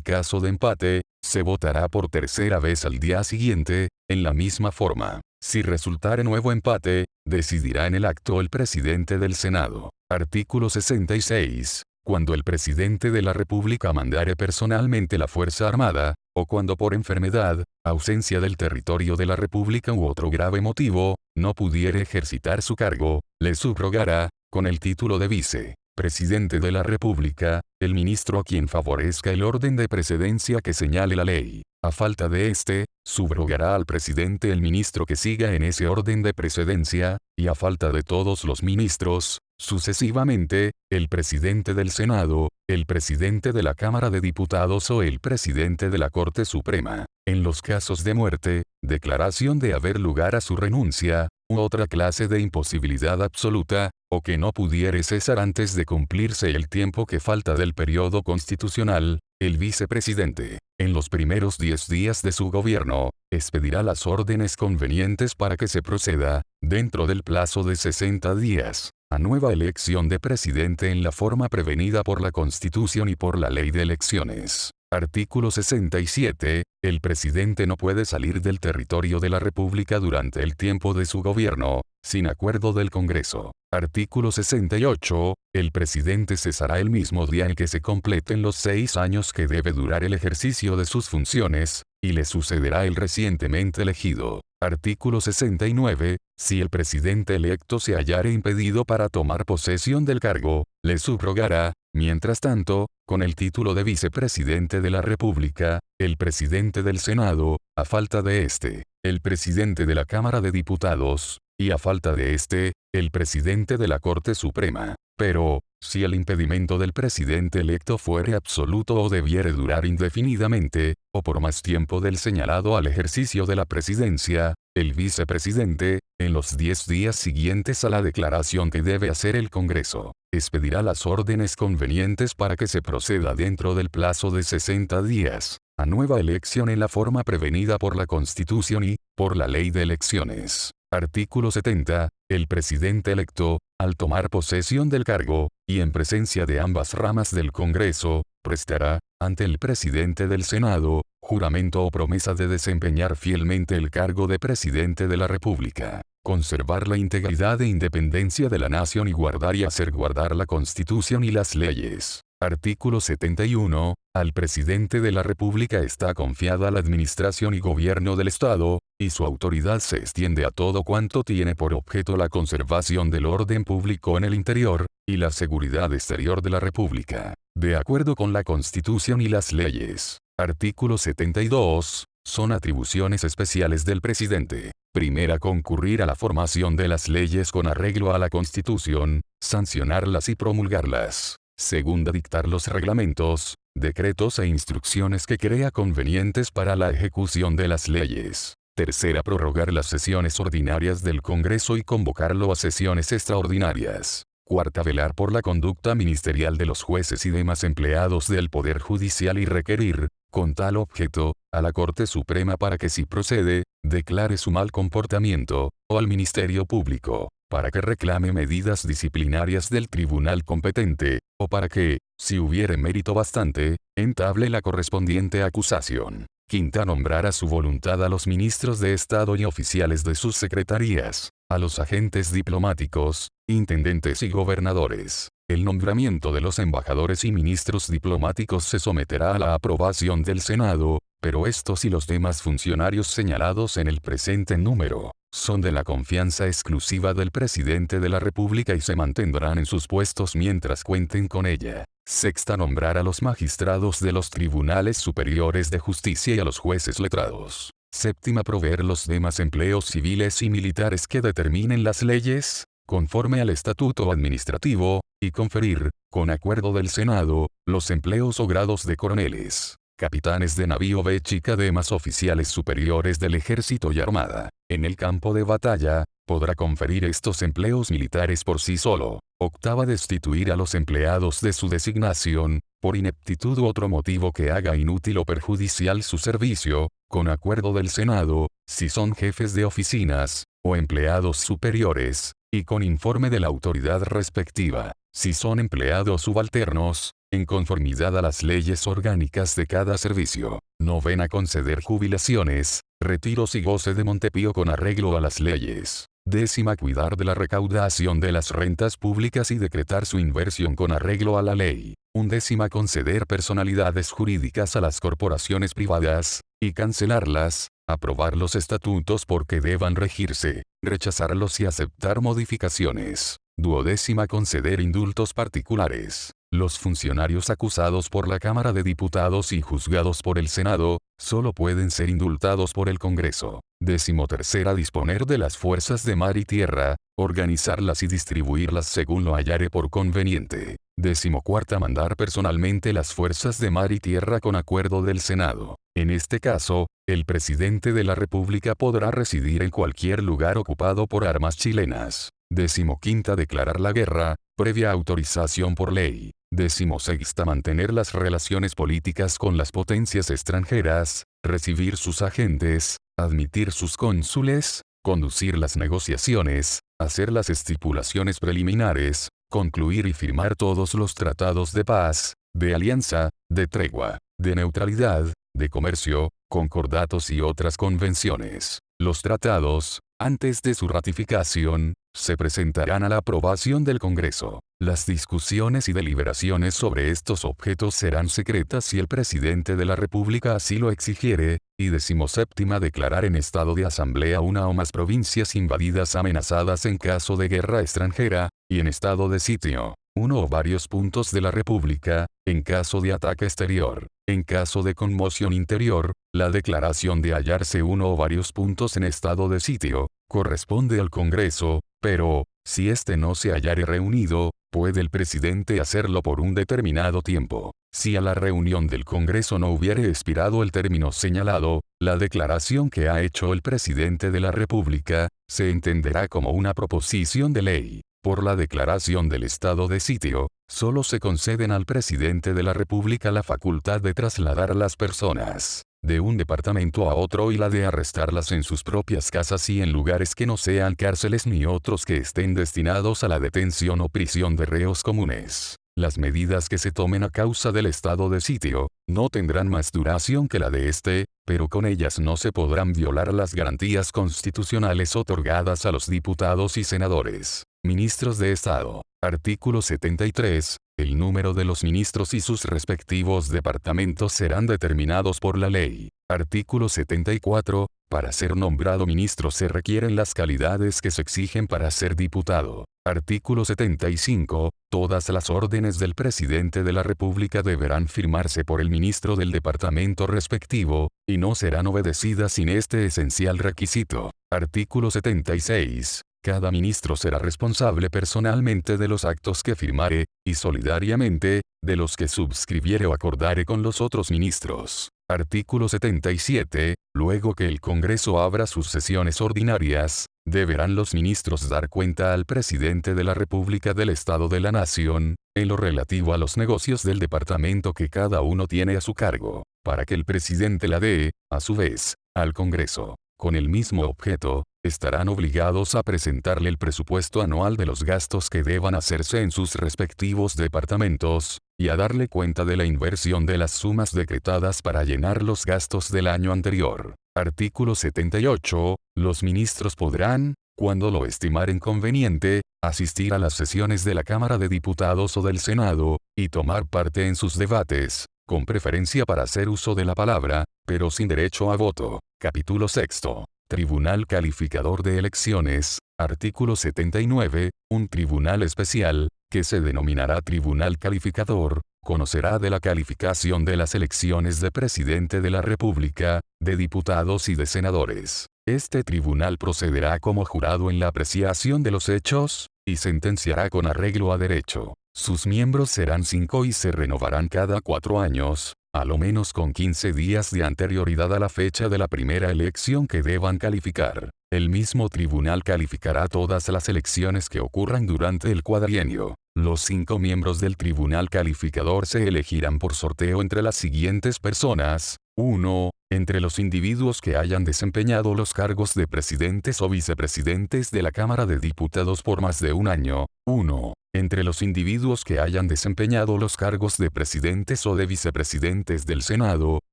caso de empate, se votará por tercera vez al día siguiente, en la misma forma. Si resultare nuevo empate, decidirá en el acto el presidente del Senado. Artículo 66. Cuando el presidente de la República mandare personalmente la Fuerza Armada, o cuando por enfermedad, ausencia del territorio de la República u otro grave motivo, no pudiere ejercitar su cargo, le subrogará, con el título de vice-presidente de la República, el ministro a quien favorezca el orden de precedencia que señale la ley. A falta de este, subrogará al presidente el ministro que siga en ese orden de precedencia, y a falta de todos los ministros, sucesivamente, el presidente del Senado, el presidente de la Cámara de Diputados o el presidente de la Corte Suprema. En los casos de muerte, declaración de haber lugar a su renuncia, u otra clase de imposibilidad absoluta, o que no pudiere cesar antes de cumplirse el tiempo que falta del periodo constitucional, el vicepresidente, en los primeros 10 días de su gobierno, expedirá las órdenes convenientes para que se proceda, dentro del plazo de 60 días, a nueva elección de presidente en la forma prevenida por la Constitución y por la Ley de Elecciones. Artículo 67. El presidente no puede salir del territorio de la República durante el tiempo de su gobierno, sin acuerdo del Congreso. Artículo 68. El presidente cesará el mismo día en que se completen los 6 años que debe durar el ejercicio de sus funciones, y le sucederá el recientemente elegido. Artículo 69. Si el presidente electo se hallare impedido para tomar posesión del cargo, le subrogará, mientras tanto, con el título de vicepresidente de la República, el presidente del Senado, a falta de este, el presidente de la Cámara de Diputados, y a falta de este, el presidente de la Corte Suprema. Pero, si el impedimento del presidente electo fuere absoluto o debiere durar indefinidamente, o por más tiempo del señalado al ejercicio de la presidencia, el vicepresidente, en los 10 días siguientes a la declaración que debe hacer el Congreso, expedirá las órdenes convenientes para que se proceda dentro del plazo de 60 días, a nueva elección en la forma prevenida por la Constitución y, por la Ley de Elecciones. Artículo 70. El presidente electo, al tomar posesión del cargo, y en presencia de ambas ramas del Congreso, prestará, ante el presidente del Senado, juramento o promesa de desempeñar fielmente el cargo de presidente de la República, conservar la integridad e independencia de la nación y guardar y hacer guardar la Constitución y las leyes. Artículo 71. Al presidente de la República está confiada la administración y gobierno del Estado, y su autoridad se extiende a todo cuanto tiene por objeto la conservación del orden público en el interior, y la seguridad exterior de la República, de acuerdo con la Constitución y las leyes. Artículo 72. Son atribuciones especiales del presidente. Primera, concurrir a la formación de las leyes con arreglo a la Constitución, sancionarlas y promulgarlas. Segunda, dictar los reglamentos, decretos e instrucciones que crea convenientes para la ejecución de las leyes. Tercera, prorrogar las sesiones ordinarias del Congreso y convocarlo a sesiones extraordinarias. Cuarta, velar por la conducta ministerial de los jueces y demás empleados del Poder Judicial y requerir, con tal objeto, a la Corte Suprema para que si procede, declare su mal comportamiento, o al Ministerio Público, para que reclame medidas disciplinarias del tribunal competente, o para que, si hubiere mérito bastante, entable la correspondiente acusación. Quinta, nombrar a su voluntad a los ministros de Estado y oficiales de sus secretarías, a los agentes diplomáticos, intendentes y gobernadores. El nombramiento de los embajadores y ministros diplomáticos se someterá a la aprobación del Senado, pero estos y los demás funcionarios señalados en el presente número, son de la confianza exclusiva del presidente de la República y se mantendrán en sus puestos mientras cuenten con ella. Sexta, nombrar a los magistrados de los tribunales superiores de justicia y a los jueces letrados. Séptima, proveer los demás empleos civiles y militares que determinen las leyes, conforme al estatuto administrativo, y conferir, con acuerdo del Senado, los empleos o grados de coroneles, capitanes de navío béchica, demás oficiales superiores del ejército y armada. En el campo de batalla, podrá conferir estos empleos militares por sí solo. Octava, destituir a los empleados de su designación, por ineptitud u otro motivo que haga inútil o perjudicial su servicio, con acuerdo del Senado, si son jefes de oficinas, o empleados superiores, y con informe de la autoridad respectiva, si son empleados subalternos, en conformidad a las leyes orgánicas de cada servicio. Novena, conceder jubilaciones, retiros y goce de Montepío con arreglo a las leyes. Décima, cuidar de la recaudación de las rentas públicas y decretar su inversión con arreglo a la ley. Undécima, conceder personalidades jurídicas a las corporaciones privadas, y cancelarlas, aprobar los estatutos porque deban regirse, rechazarlos y aceptar modificaciones. Duodécima, conceder indultos particulares. Los funcionarios acusados por la Cámara de Diputados y juzgados por el Senado, solo pueden ser indultados por el Congreso. 13ª, disponer de las fuerzas de mar y tierra, organizarlas y distribuirlas según lo hallare por conveniente. 14. Mandar personalmente las fuerzas de mar y tierra con acuerdo del Senado. En este caso, el presidente de la República podrá residir en cualquier lugar ocupado por armas chilenas. 15. Declarar la guerra, previa autorización por ley. 16. Mantener las relaciones políticas con las potencias extranjeras, recibir sus agentes, admitir sus cónsules, conducir las negociaciones, hacer las estipulaciones preliminares, concluir y firmar todos los tratados de paz, de alianza, de tregua, de neutralidad, de comercio, concordatos y otras convenciones. Los tratados, antes de su ratificación, se presentarán a la aprobación del Congreso. Las discusiones y deliberaciones sobre estos objetos serán secretas si el presidente de la República así lo exigiere, y 17. Declarar en estado de asamblea una o más provincias invadidas amenazadas en caso de guerra extranjera, y en estado de sitio, uno o varios puntos de la República, en caso de ataque exterior. En caso de conmoción interior, la declaración de hallarse uno o varios puntos en estado de sitio, corresponde al Congreso, pero, si éste no se hallare reunido, puede el presidente hacerlo por un determinado tiempo. Si a la reunión del Congreso no hubiere expirado el término señalado, la declaración que ha hecho el presidente de la República, se entenderá como una proposición de ley. Por la declaración del estado de sitio, solo se conceden al presidente de la República la facultad de trasladar a las personas de un departamento a otro y la de arrestarlas en sus propias casas y en lugares que no sean cárceles ni otros que estén destinados a la detención o prisión de reos comunes. Las medidas que se tomen a causa del estado de sitio, no tendrán más duración que la de este, pero con ellas no se podrán violar las garantías constitucionales otorgadas a los diputados y senadores. Ministros de Estado. Artículo 73. El número de los ministros y sus respectivos departamentos serán determinados por la ley. Artículo 74. Para ser nombrado ministro se requieren las calidades que se exigen para ser diputado. Artículo 75. Todas las órdenes del presidente de la República deberán firmarse por el ministro del departamento respectivo, y no serán obedecidas sin este esencial requisito. Artículo 76. Cada ministro será responsable personalmente de los actos que firmare, y solidariamente, de los que subscribiere o acordare con los otros ministros. Artículo 77. Luego que el Congreso abra sus sesiones ordinarias, deberán los ministros dar cuenta al presidente de la República del Estado de la Nación, en lo relativo a los negocios del departamento que cada uno tiene a su cargo, para que el presidente la dé, a su vez, al Congreso. Con el mismo objeto, estarán obligados a presentarle el presupuesto anual de los gastos que deban hacerse en sus respectivos departamentos, y a darle cuenta de la inversión de las sumas decretadas para llenar los gastos del año anterior. Artículo 78. Los ministros podrán, cuando lo estimaren conveniente, asistir a las sesiones de la Cámara de Diputados o del Senado, y tomar parte en sus debates, con preferencia para hacer uso de la palabra, pero sin derecho a voto. Capítulo 6. Tribunal Calificador de Elecciones. Artículo 79. Un tribunal especial, que se denominará Tribunal Calificador, conocerá de la calificación de las elecciones de presidente de la República, de diputados y de senadores. Este tribunal procederá como jurado en la apreciación de los hechos, y sentenciará con arreglo a derecho. Sus miembros serán 5 y se renovarán cada 4 años, a lo menos con 15 días de anterioridad a la fecha de la primera elección que deban calificar. El mismo tribunal calificará todas las elecciones que ocurran durante el cuatrienio. Los 5 miembros del tribunal calificador se elegirán por sorteo entre las siguientes personas. 1. Entre los individuos que hayan desempeñado los cargos de presidentes o vicepresidentes de la Cámara de Diputados por más de un año. 1. Entre los individuos que hayan desempeñado los cargos de presidentes o de vicepresidentes del Senado,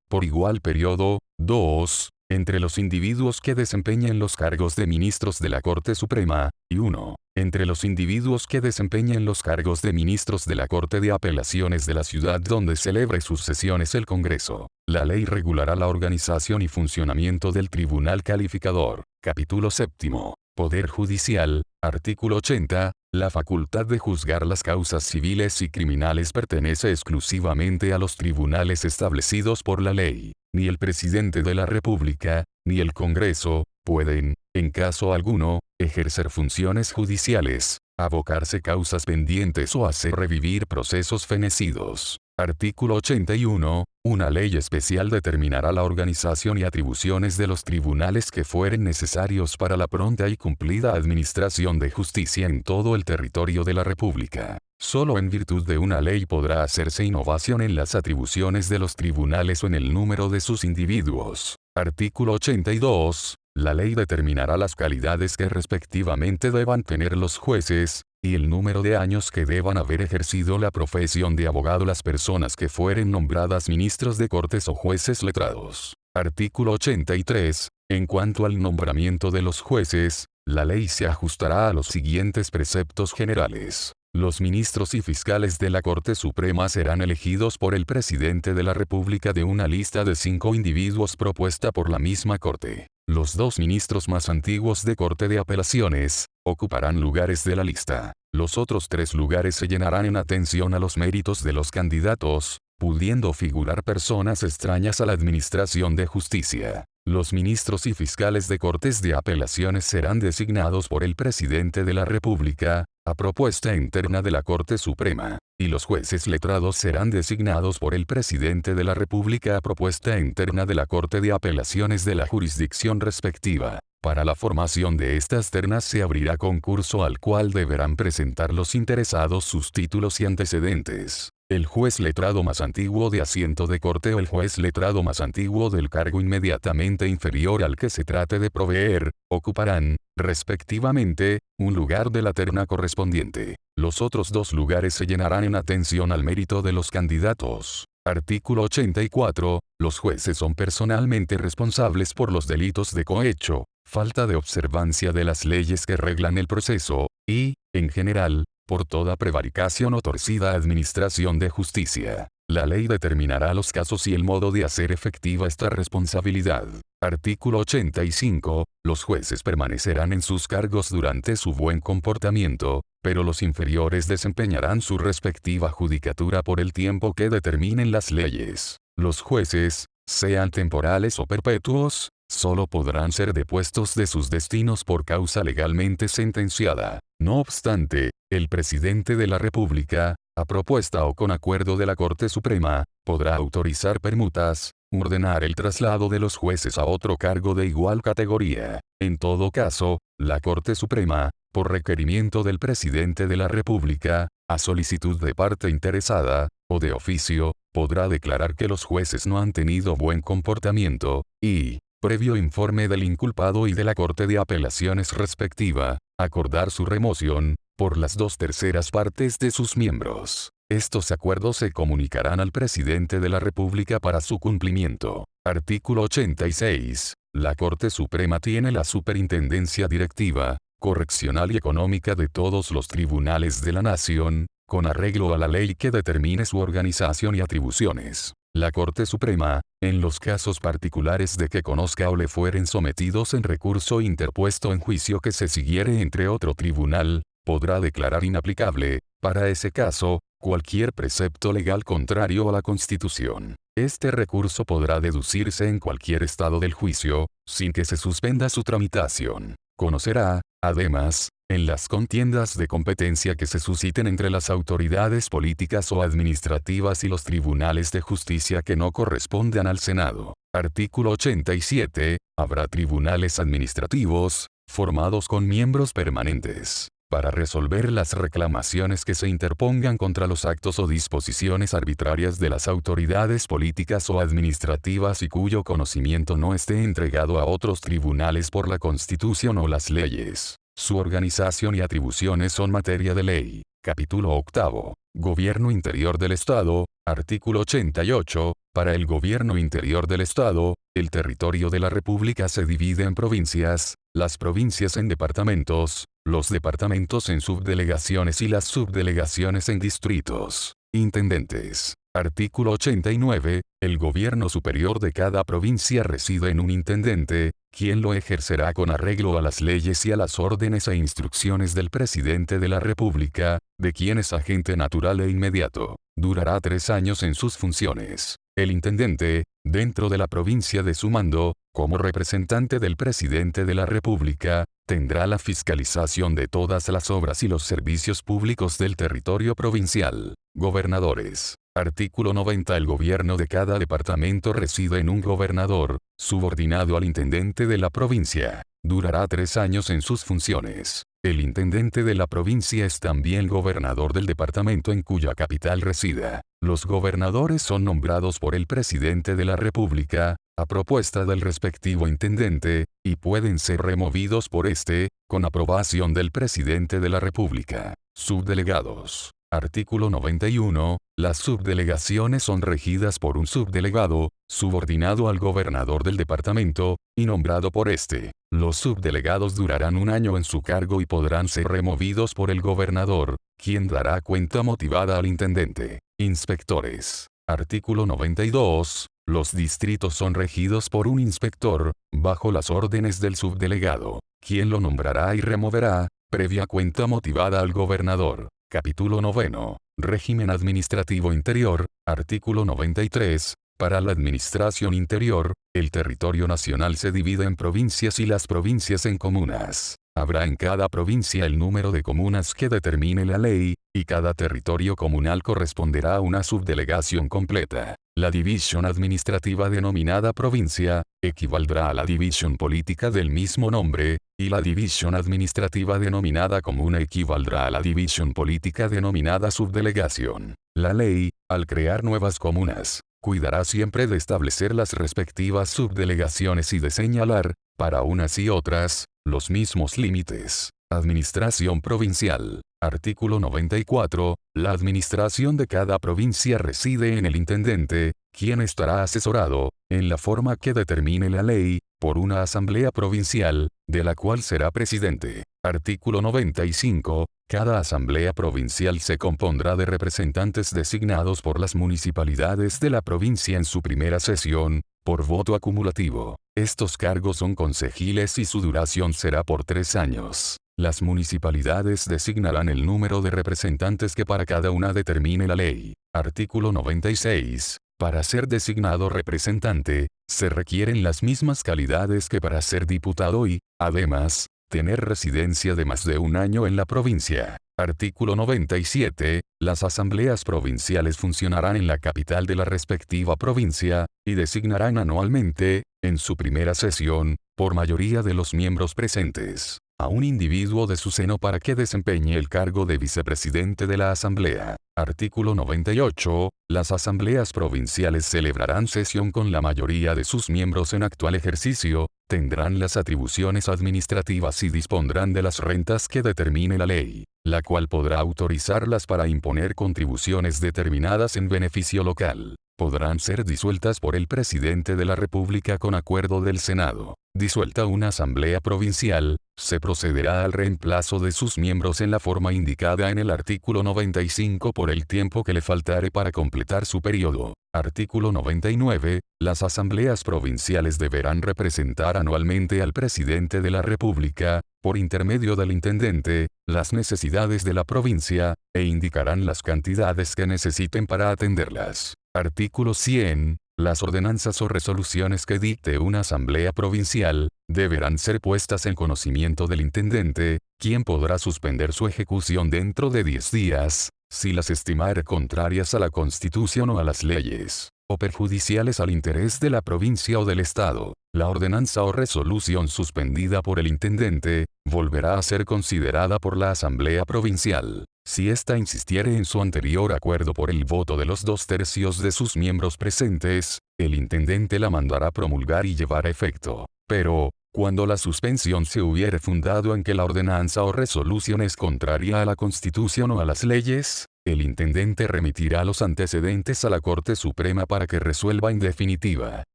por igual periodo. 2. Entre los individuos que desempeñen los cargos de ministros de la Corte Suprema, y 1. Entre los individuos que desempeñen los cargos de ministros de la Corte de Apelaciones de la ciudad donde celebre sus sesiones el Congreso. La ley regulará la organización y funcionamiento del Tribunal Calificador. Capítulo 7. Poder Judicial. Artículo 80. La facultad de juzgar las causas civiles y criminales pertenece exclusivamente a los tribunales establecidos por la ley. Ni el presidente de la República, ni el Congreso, pueden, en caso alguno, ejercer funciones judiciales, abocarse causas pendientes o hacer revivir procesos fenecidos. Artículo 81. Una ley especial determinará la organización y atribuciones de los tribunales que fueren necesarios para la pronta y cumplida administración de justicia en todo el territorio de la República. Solo en virtud de una ley podrá hacerse innovación en las atribuciones de los tribunales o en el número de sus individuos. Artículo 82. La ley determinará las calidades que respectivamente deban tener los jueces, y el número de años que deban haber ejercido la profesión de abogado las personas que fueren nombradas ministros de Cortes o jueces letrados. Artículo 83. En cuanto al nombramiento de los jueces, la ley se ajustará a los siguientes preceptos generales. Los ministros y fiscales de la Corte Suprema serán elegidos por el presidente de la República de una lista de 5 individuos propuesta por la misma Corte. Los 2 ministros más antiguos de Corte de Apelaciones ocuparán lugares de la lista. Los otros 3 lugares se llenarán en atención a los méritos de los candidatos, pudiendo figurar personas extrañas a la administración de justicia. Los ministros y fiscales de Cortes de Apelaciones serán designados por el presidente de la República, a propuesta interna de la Corte Suprema, y los jueces letrados serán designados por el presidente de la República a propuesta interna de la Corte de Apelaciones de la jurisdicción respectiva. Para la formación de estas ternas se abrirá concurso al cual deberán presentar los interesados sus títulos y antecedentes. El juez letrado más antiguo de asiento de corte o el juez letrado más antiguo del cargo inmediatamente inferior al que se trate de proveer, ocuparán, respectivamente, un lugar de la terna correspondiente. Los otros 2 lugares se llenarán en atención al mérito de los candidatos. Artículo 84. Los jueces son personalmente responsables por los delitos de cohecho, falta de observancia de las leyes que reglan el proceso, y, en general, por toda prevaricación o torcida administración de justicia. La ley determinará los casos y el modo de hacer efectiva esta responsabilidad. Artículo 85. Los jueces permanecerán en sus cargos durante su buen comportamiento, pero los inferiores desempeñarán su respectiva judicatura por el tiempo que determinen las leyes. Los jueces, sean temporales o perpetuos, solo podrán ser depuestos de sus destinos por causa legalmente sentenciada. No obstante, el presidente de la República, a propuesta o con acuerdo de la Corte Suprema, podrá autorizar permutas, ordenar el traslado de los jueces a otro cargo de igual categoría. En todo caso, la Corte Suprema, por requerimiento del presidente de la República, a solicitud de parte interesada, o de oficio, podrá declarar que los jueces no han tenido buen comportamiento, y, previo informe del inculpado y de la Corte de Apelaciones respectiva, acordar su remoción, por las 2/3 partes de sus miembros. Estos acuerdos se comunicarán al presidente de la República para su cumplimiento. Artículo 86. La Corte Suprema tiene la superintendencia directiva, correccional y económica de todos los tribunales de la nación, con arreglo a la ley que determine su organización y atribuciones. La Corte Suprema, en los casos particulares de que conozca o le fueren sometidos en recurso interpuesto en juicio que se siguiere entre otro tribunal, podrá declarar inaplicable, para ese caso, cualquier precepto legal contrario a la Constitución. Este recurso podrá deducirse en cualquier estado del juicio, sin que se suspenda su tramitación. Conocerá, además, en las contiendas de competencia que se susciten entre las autoridades políticas o administrativas y los tribunales de justicia que no correspondan al Senado. Artículo 87. Habrá tribunales administrativos, formados con miembros permanentes, para resolver las reclamaciones que se interpongan contra los actos o disposiciones arbitrarias de las autoridades políticas o administrativas y cuyo conocimiento no esté entregado a otros tribunales por la Constitución o las leyes. Su organización y atribuciones son materia de ley. Capítulo 8. Gobierno Interior del Estado. Artículo 88. Para el Gobierno Interior del Estado, el territorio de la República se divide en provincias, las provincias en departamentos, los departamentos en subdelegaciones y las subdelegaciones en distritos. Intendentes. Artículo 89. El gobierno superior de cada provincia reside en un intendente, quien lo ejercerá con arreglo a las leyes y a las órdenes e instrucciones del presidente de la República, de quien es agente natural e inmediato. Durará 3 años en sus funciones. El intendente, dentro de la provincia de su mando, como representante del presidente de la República, tendrá la fiscalización de todas las obras y los servicios públicos del territorio provincial. Gobernadores. Artículo 90. El gobierno de cada departamento reside en un gobernador, subordinado al intendente de la provincia. Durará 3 años en sus funciones. El intendente de la provincia es también gobernador del departamento en cuya capital resida. Los gobernadores son nombrados por el presidente de la República, a propuesta del respectivo intendente, y pueden ser removidos por este, con aprobación del presidente de la República. Subdelegados. Artículo 91. Las subdelegaciones son regidas por un subdelegado, subordinado al gobernador del departamento, y nombrado por este. Los subdelegados durarán 1 año en su cargo y podrán ser removidos por el gobernador, quien dará cuenta motivada al intendente. Inspectores. Artículo 92. Los distritos son regidos por un inspector, bajo las órdenes del subdelegado, quien lo nombrará y removerá, previa cuenta motivada al gobernador. Capítulo 9. Régimen administrativo interior. Artículo 93. Para la administración interior, el territorio nacional se divide en provincias y las provincias en comunas. Habrá en cada provincia el número de comunas que determine la ley, y cada territorio comunal corresponderá a una subdelegación completa. La división administrativa denominada provincia, equivaldrá a la división política del mismo nombre, y la división administrativa denominada comuna equivaldrá a la división política denominada subdelegación. La ley, al crear nuevas comunas, cuidará siempre de establecer las respectivas subdelegaciones y de señalar, para unas y otras, los mismos límites. Administración provincial. Artículo 94. La administración de cada provincia reside en el intendente, quien estará asesorado, en la forma que determine la ley, por una asamblea provincial, de la cual será presidente. Artículo 95. Cada asamblea provincial se compondrá de representantes designados por las municipalidades de la provincia en su primera sesión, por voto acumulativo. Estos cargos son consejiles y su duración será por 3 años. Las municipalidades designarán el número de representantes que para cada una determine la ley. Artículo 96. Para ser designado representante, se requieren las mismas calidades que para ser diputado y, además, tener residencia de más de 1 año en la provincia. Artículo 97. Las asambleas provinciales funcionarán en la capital de la respectiva provincia, y designarán anualmente, en su primera sesión, por mayoría de los miembros presentes, a un individuo de su seno para que desempeñe el cargo de vicepresidente de la asamblea. Artículo 98. Las asambleas provinciales celebrarán sesión con la mayoría de sus miembros en actual ejercicio, tendrán las atribuciones administrativas y dispondrán de las rentas que determine la ley, la cual podrá autorizarlas para imponer contribuciones determinadas en beneficio local. Podrán ser disueltas por el presidente de la República con acuerdo del Senado. Disuelta una asamblea provincial, se procederá al reemplazo de sus miembros en la forma indicada en el artículo 95 por el tiempo que le faltare para completar su periodo. Artículo 99. Las asambleas provinciales deberán representar anualmente al presidente de la República, por intermedio del intendente, las necesidades de la provincia, e indicarán las cantidades que necesiten para atenderlas. Artículo 100. Las ordenanzas o resoluciones que dicte una asamblea provincial, deberán ser puestas en conocimiento del intendente, quien podrá suspender su ejecución dentro de 10 días, si las estimare contrarias a la Constitución o a las leyes, o perjudiciales al interés de la provincia o del Estado. La ordenanza o resolución suspendida por el intendente, volverá a ser considerada por la asamblea provincial, si ésta insistiere en su anterior acuerdo por el voto de los 2/3 de sus miembros presentes, el intendente la mandará promulgar y llevar a efecto. Pero, cuando la suspensión se hubiere fundado en que la ordenanza o resolución es contraria a la Constitución o a las leyes, el intendente remitirá los antecedentes a la Corte Suprema para que resuelva en definitiva.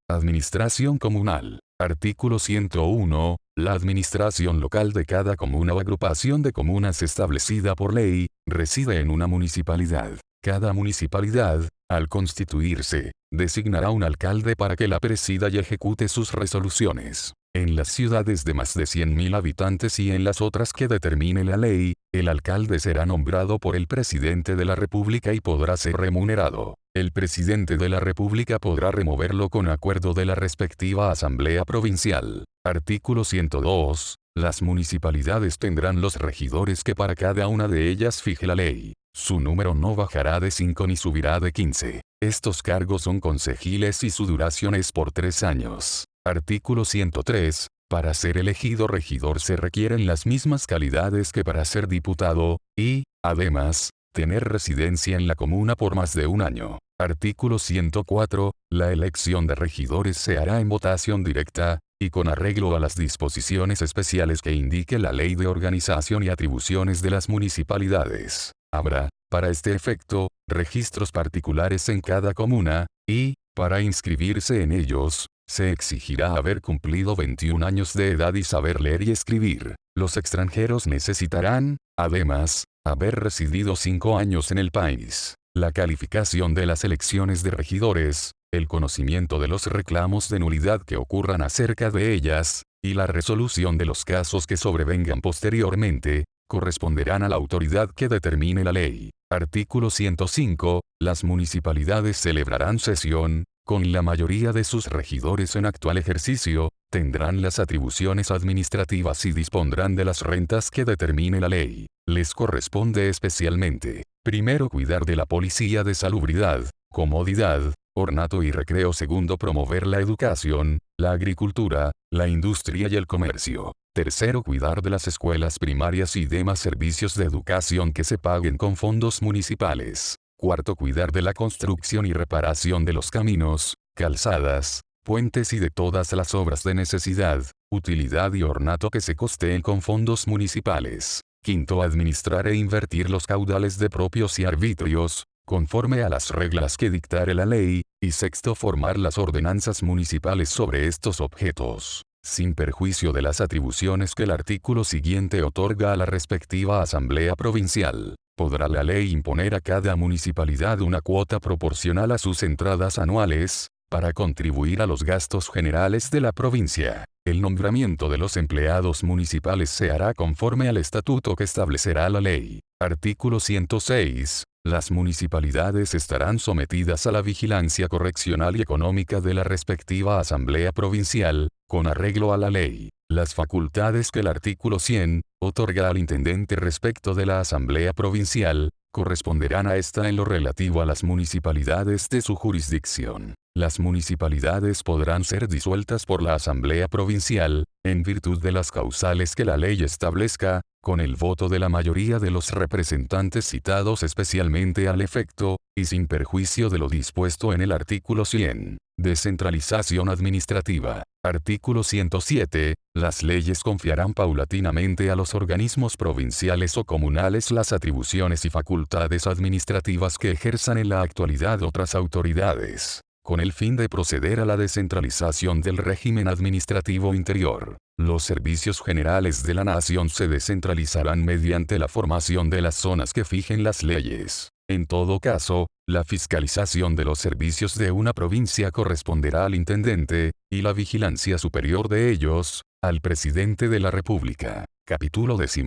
Administración comunal. Artículo 101. La administración local de cada comuna o agrupación de comunas establecida por ley, reside en una municipalidad. Cada municipalidad, al constituirse, designará un alcalde para que la presida y ejecute sus resoluciones. En las ciudades de más de 100.000 habitantes y en las otras que determine la ley, el alcalde será nombrado por el presidente de la República y podrá ser remunerado. El presidente de la República podrá removerlo con acuerdo de la respectiva Asamblea Provincial. Artículo 102. Las municipalidades tendrán los regidores que para cada una de ellas fije la ley. Su número no bajará de 5 ni subirá de 15. Estos cargos son concejiles y su duración es por 3 años. Artículo 103. Para ser elegido regidor se requieren las mismas calidades que para ser diputado, y, además, tener residencia en la comuna por más de un año. Artículo 104. La elección de regidores se hará en votación directa, y con arreglo a las disposiciones especiales que indique la Ley de Organización y Atribuciones de las Municipalidades. Habrá, para este efecto, registros particulares en cada comuna, y, para inscribirse en ellos, se exigirá haber cumplido 21 años de edad y saber leer y escribir. Los extranjeros necesitarán, además, haber residido 5 años en el país. La calificación de las elecciones de regidores, el conocimiento de los reclamos de nulidad que ocurran acerca de ellas, y la resolución de los casos que sobrevengan posteriormente, corresponderán a la autoridad que determine la ley. Artículo 105. Las municipalidades celebrarán sesión, con la mayoría de sus regidores en actual ejercicio, tendrán las atribuciones administrativas y dispondrán de las rentas que determine la ley. Les corresponde especialmente, primero, cuidar de la policía de salubridad, comodidad, ornato y recreo. Segundo, promover la educación, la agricultura, la industria y el comercio. Tercero, cuidar de las escuelas primarias y demás servicios de educación que se paguen con fondos municipales. Cuarto, cuidar de la construcción y reparación de los caminos, calzadas, puentes y de todas las obras de necesidad, utilidad y ornato que se costeen con fondos municipales. Quinto, administrar e invertir los caudales de propios y arbitrios, conforme a las reglas que dictare la ley, y sexto, formar las ordenanzas municipales sobre estos objetos, sin perjuicio de las atribuciones que el artículo siguiente otorga a la respectiva Asamblea Provincial. Podrá la ley imponer a cada municipalidad una cuota proporcional a sus entradas anuales, para contribuir a los gastos generales de la provincia. El nombramiento de los empleados municipales se hará conforme al estatuto que establecerá la ley. Artículo 106. Las municipalidades estarán sometidas a la vigilancia correccional y económica de la respectiva Asamblea Provincial, con arreglo a la ley. Las facultades que el artículo 100 otorga al intendente respecto de la Asamblea Provincial, corresponderán a esta en lo relativo a las municipalidades de su jurisdicción. Las municipalidades podrán ser disueltas por la Asamblea Provincial, en virtud de las causales que la ley establezca, con el voto de la mayoría de los representantes citados especialmente al efecto, y sin perjuicio de lo dispuesto en el artículo 100. Descentralización administrativa. Artículo 107. Las leyes confiarán paulatinamente a los organismos provinciales o comunales las atribuciones y facultades administrativas que ejerzan en la actualidad otras autoridades, con el fin de proceder a la descentralización del régimen administrativo interior. Los servicios generales de la nación se descentralizarán mediante la formación de las zonas que fijen las leyes. En todo caso, la fiscalización de los servicios de una provincia corresponderá al intendente, y la vigilancia superior de ellos, al presidente de la República. Capítulo 10.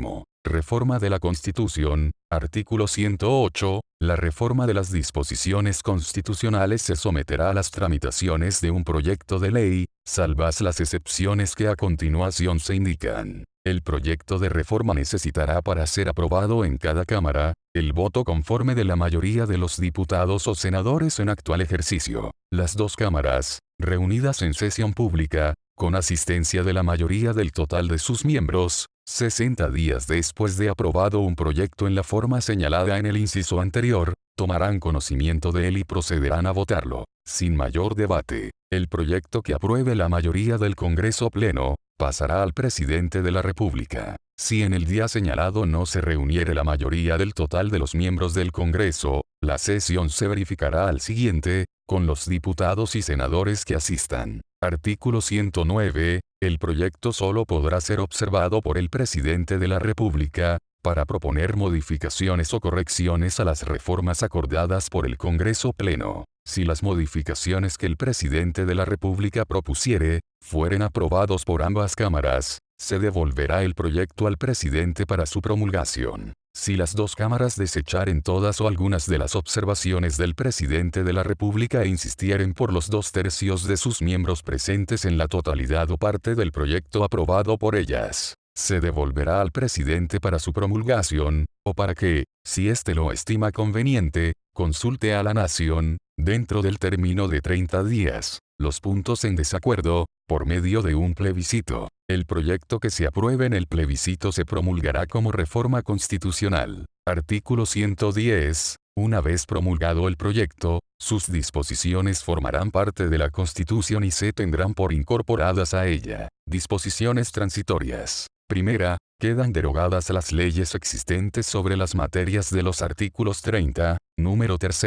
Reforma de la Constitución. Artículo 108. La reforma de las disposiciones constitucionales se someterá a las tramitaciones de un proyecto de ley, salvas las excepciones que a continuación se indican. El proyecto de reforma necesitará para ser aprobado en cada Cámara, el voto conforme de la mayoría de los diputados o senadores en actual ejercicio. Las dos cámaras, reunidas en sesión pública, con asistencia de la mayoría del total de sus miembros, 60 días después de aprobado un proyecto en la forma señalada en el inciso anterior, tomarán conocimiento de él y procederán a votarlo, sin mayor debate. El proyecto que apruebe la mayoría del Congreso Pleno, pasará al presidente de la República. Si en el día señalado no se reuniere la mayoría del total de los miembros del Congreso, la sesión se verificará al siguiente, con los diputados y senadores que asistan. Artículo 109. El proyecto solo podrá ser observado por el presidente de la República, para proponer modificaciones o correcciones a las reformas acordadas por el Congreso Pleno. Si las modificaciones que el presidente de la República propusiere, fueren aprobados por ambas cámaras, se devolverá el proyecto al presidente para su promulgación. Si las dos cámaras desecharen todas o algunas de las observaciones del presidente de la República e insistieren por los 2/3 de sus miembros presentes en la totalidad o parte del proyecto aprobado por ellas, se devolverá al presidente para su promulgación, o para que, si éste lo estima conveniente, consulte a la nación, dentro del término de 30 días, los puntos en desacuerdo, por medio de un plebiscito. El proyecto que se apruebe en el plebiscito se promulgará como reforma constitucional. Artículo 110. Una vez promulgado el proyecto, sus disposiciones formarán parte de la Constitución y se tendrán por incorporadas a ella. Disposiciones transitorias. Primera, quedan derogadas las leyes existentes sobre las materias de los artículos 30, número 3,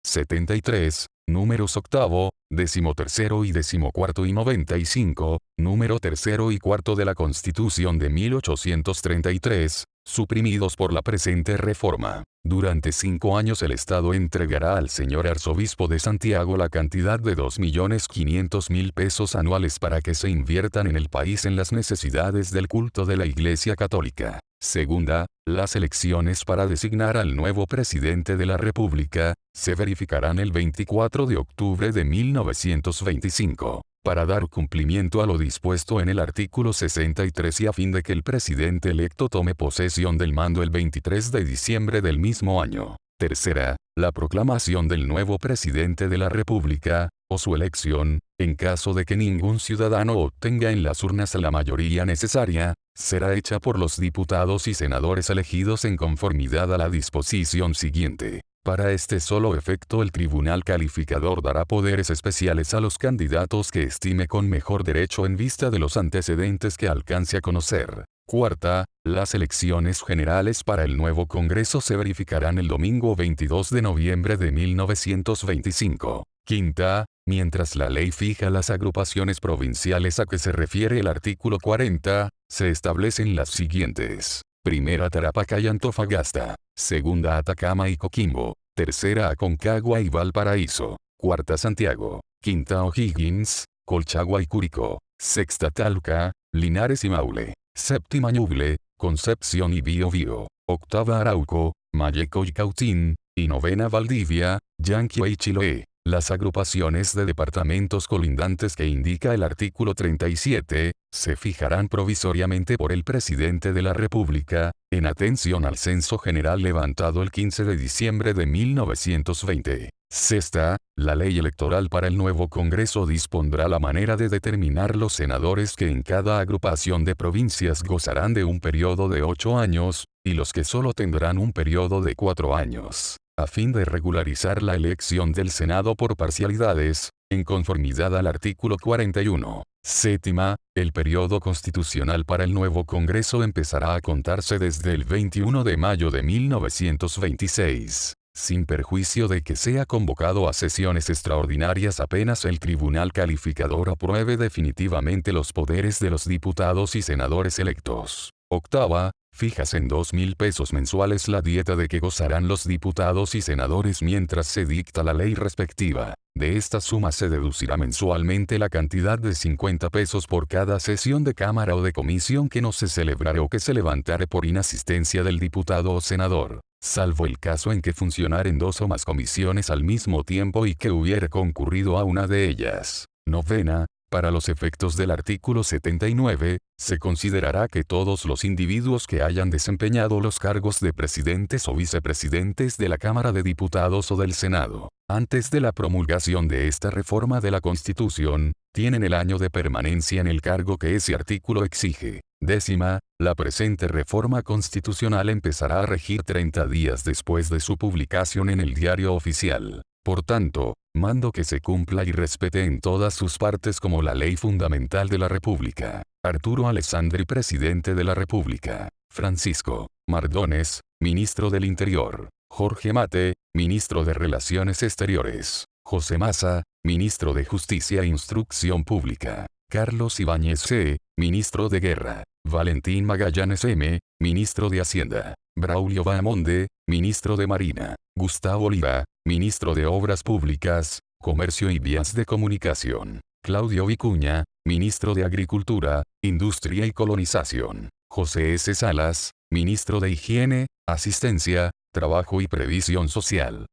73, números 8, 13 y 14 y 95, número 3 y 4 de la Constitución de 1833, suprimidos por la presente reforma. Durante 5 años el Estado entregará al señor arzobispo de Santiago la cantidad de 2.500.000 pesos anuales para que se inviertan en el país en las necesidades del culto de la Iglesia Católica. Segunda, las elecciones para designar al nuevo presidente de la República, se verificarán el 24 de octubre de 1925. Para dar cumplimiento a lo dispuesto en el artículo 63 y a fin de que el presidente electo tome posesión del mando el 23 de diciembre del mismo año. Tercera, la proclamación del nuevo presidente de la República, o su elección, en caso de que ningún ciudadano obtenga en las urnas la mayoría necesaria, será hecha por los diputados y senadores elegidos en conformidad a la disposición siguiente. Para este solo efecto el tribunal calificador dará poderes especiales a los candidatos que estime con mejor derecho en vista de los antecedentes que alcance a conocer. Cuarta, las elecciones generales para el nuevo Congreso se verificarán el domingo 22 de noviembre de 1925. Quinta, mientras la ley fija las agrupaciones provinciales a que se refiere el artículo 40, se establecen las siguientes. Primera, Tarapacá y Antofagasta. Segunda, Atacama y Coquimbo. Tercera, Aconcagua y Valparaíso. Cuarta, Santiago. Quinta, O'Higgins, Colchagua y Curicó. Sexta, Talca, Linares y Maule. Séptima, Ñuble, Concepción y Biobío. Octava, Arauco, Malleco y Cautín. Y novena, Valdivia, Yanquihue y Chiloé. Las agrupaciones de departamentos colindantes que indica el artículo 37, se fijarán provisoriamente por el presidente de la República, en atención al censo general levantado el 15 de diciembre de 1920. Sexta, la ley electoral para el nuevo Congreso dispondrá la manera de determinar los senadores que en cada agrupación de provincias gozarán de un periodo de 8 años, y los que solo tendrán un periodo de 4 años. A fin de regularizar la elección del Senado por parcialidades, en conformidad al artículo 41. Séptima, el periodo constitucional para el nuevo Congreso empezará a contarse desde el 21 de mayo de 1926. Sin perjuicio de que sea convocado a sesiones extraordinarias apenas el tribunal calificador apruebe definitivamente los poderes de los diputados y senadores electos. Octava, fijas en 2.000 pesos mensuales la dieta de que gozarán los diputados y senadores mientras se dicta la ley respectiva. De esta suma se deducirá mensualmente la cantidad de 50 pesos por cada sesión de Cámara o de comisión que no se celebrare o que se levantare por inasistencia del diputado o senador, salvo el caso en que funcionaren 2 o más comisiones al mismo tiempo y que hubiere concurrido a una de ellas. Novena, para los efectos del artículo 79, se considerará que todos los individuos que hayan desempeñado los cargos de presidentes o vicepresidentes de la Cámara de Diputados o del Senado, antes de la promulgación de esta reforma de la Constitución, tienen el año de permanencia en el cargo que ese artículo exige. Décima, la presente reforma constitucional empezará a regir 30 días después de su publicación en el Diario Oficial. Por tanto, mando que se cumpla y respete en todas sus partes como la ley fundamental de la República. Arturo Alessandri, presidente de la República. Francisco Mardones, ministro del Interior. Jorge Mate, ministro de Relaciones Exteriores. José Maza, ministro de Justicia e Instrucción Pública. Carlos Ibáñez C., ministro de Guerra. Valentín Magallanes M., ministro de Hacienda. Braulio Bahamonde, ministro de Marina. Gustavo Oliva, ministro de Obras Públicas. Comercio y Vías de Comunicación. Claudio Vicuña, Ministro de Agricultura, Industria y Colonización. José S. Salas, Ministro de Higiene, Asistencia, Trabajo y Previsión Social.